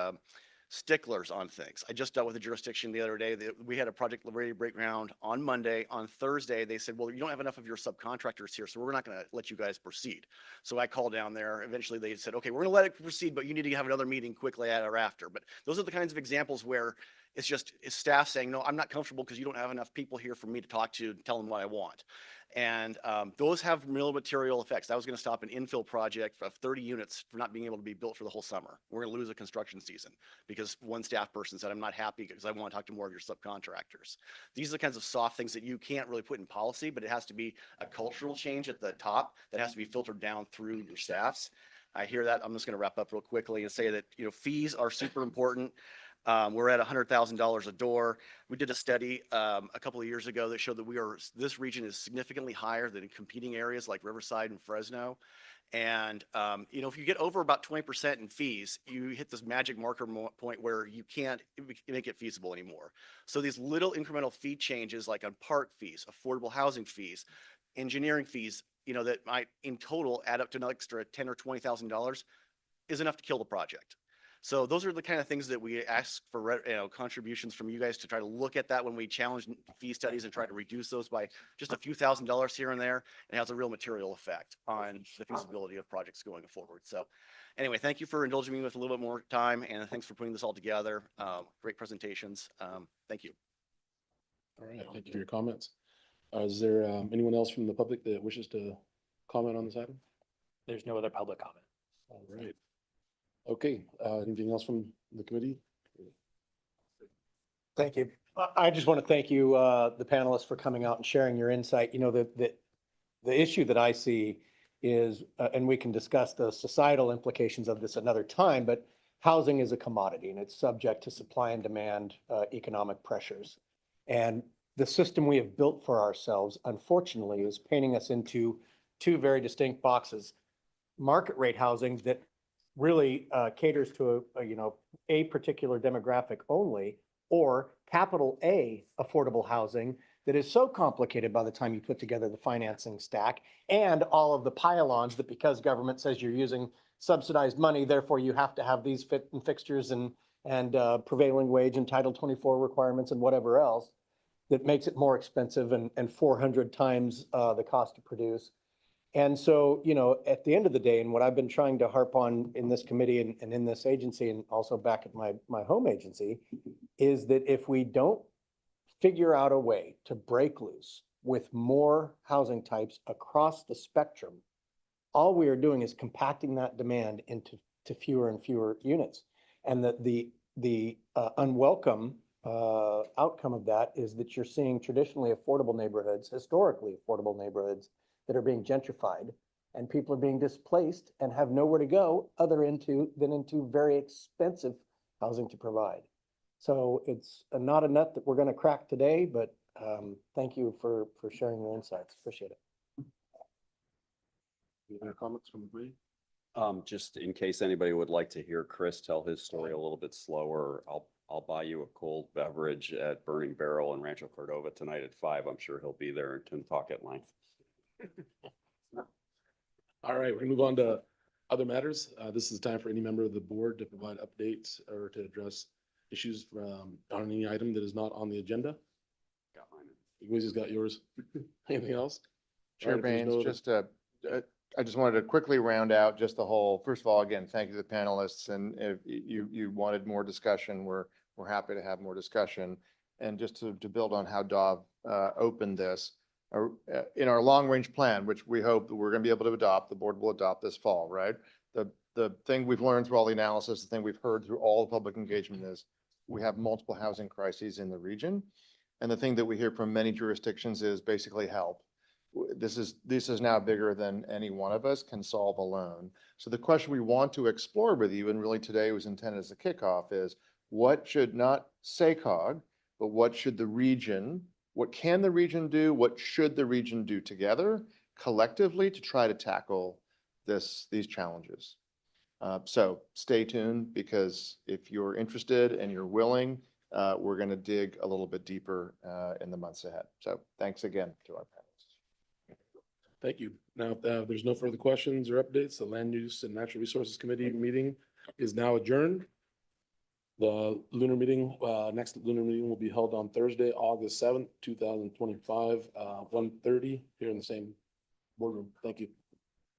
sticklers on things? I just dealt with a jurisdiction the other day that we had a project ready to break ground on Monday. On Thursday, they said, well, you don't have enough of your subcontractors here, so we're not going to let you guys proceed. So I called down there. Eventually, they said, okay, we're going to let it proceed, but you need to have another meeting quickly or after. But those are the kinds of examples where it's staff saying, no, I'm not comfortable because you don't have enough people here for me to talk to and tell them what I want. And those have real material effects. I was going to stop an infill project of 30 units for not being able to be built for the whole summer. We're going to lose a construction season because one staff person said, I'm not happy because I want to talk to more of your subcontractors. These are the kinds of soft things that you can't really put in policy, but it has to be a cultural change at the top that has to be filtered down through your staffs. I hear that. I'm just going to wrap up real quickly and say that, fees are super important. We're at $100,000 a door. We did a study a couple of years ago that showed that this region is significantly higher than competing areas like Riverside and Fresno. And, if you get over about 20% in fees, you hit this magic marker point where you can't make it feasible anymore. So these little incremental fee changes, like on park fees, affordable housing fees, engineering fees, that might in total add up to an extra $10,000 or $20,000 is enough to kill the project. So those are the kind of things that we ask for, contributions from you guys to try to look at that when we challenge fee studies and try to reduce those by just a few $1,000s here and there. It has a real material effect on the feasibility of projects going forward. So anyway, thank you for indulging me with a little bit more time, and thanks for putting this all together. Great presentations. Thank you. All right, thank you for your comments. Is there anyone else from the public that wishes to comment on this item? There's no other public comment. All right. Okay, anything else from the committee? Thank you. I just want to thank you, the panelists, for coming out and sharing your insight. The issue that I see is, and we can discuss the societal implications of this another time, but housing is a commodity and it's subject to supply and demand economic pressures. And the system we have built for ourselves, unfortunately, is painting us into two very distinct boxes. Market rate housing that really caters to a particular demographic only, or capital A affordable housing that is so complicated by the time you put together the financing stack and all of the pile-ons that because government says you're using subsidized money, therefore you have to have these fit and fixtures and prevailing wage and Title 24 requirements and whatever else that makes it more expensive and 400 times the cost to produce. And so, at the end of the day, and what I've been trying to harp on in this committee and in this agency and also back at my home agency, is that if we don't figure out a way to break loose with more housing types across the spectrum, all we are doing is compacting that demand into fewer and fewer units. And that the unwelcome outcome of that is that you're seeing traditionally affordable neighborhoods, historically affordable neighborhoods, that are being gentrified, and people are being displaced and have nowhere to go other than into very expensive housing to provide. So it's not a nut that we're going to crack today, but thank you for sharing your insights. Appreciate it. Any other comments from the committee? Just in case anybody would like to hear Chris tell his story a little bit slower, I'll buy you a cold beverage at Burning Barrel in Rancho Cordova tonight at 5. I'm sure he'll be there and can talk at length. All right, we move on to other matters. This is time for any member of the board to provide updates or to address issues on any item that is not on the agenda. Got mine. You guys got yours. Anything else? Chair All right, if there's Baines, I just wanted to quickly round out just the whole, first of all, again, thank you to the panelists. And if you wanted more discussion, we're happy to have more discussion. And just to build on how Dov opened this, in our long range plan, which we hope that we're going to be able to adopt, the board will adopt this fall, right? The thing we've learned through all the analysis, the thing we've heard through all the public engagement is we have multiple housing crises in the region. And the thing that we hear from many jurisdictions is basically help. This is now bigger than any one of us can solve alone. So the question we want to explore with you, and really today was intended as a kickoff, is what should not SACOG, but what should the region, what can the region do? What should the region do together collectively to try to tackle these challenges? So stay tuned, because if you're interested and you're willing, we're going to dig a little bit deeper in the months ahead. So thanks again to our panelists. Thank you. Now, if there's no further questions or updates, the Land Use and Natural Resources Committee meeting is now adjourned. The lunar meeting, next lunar meeting will be held on Thursday, August 7th, 2025, 1:30 here in the same boardroom. Thank you.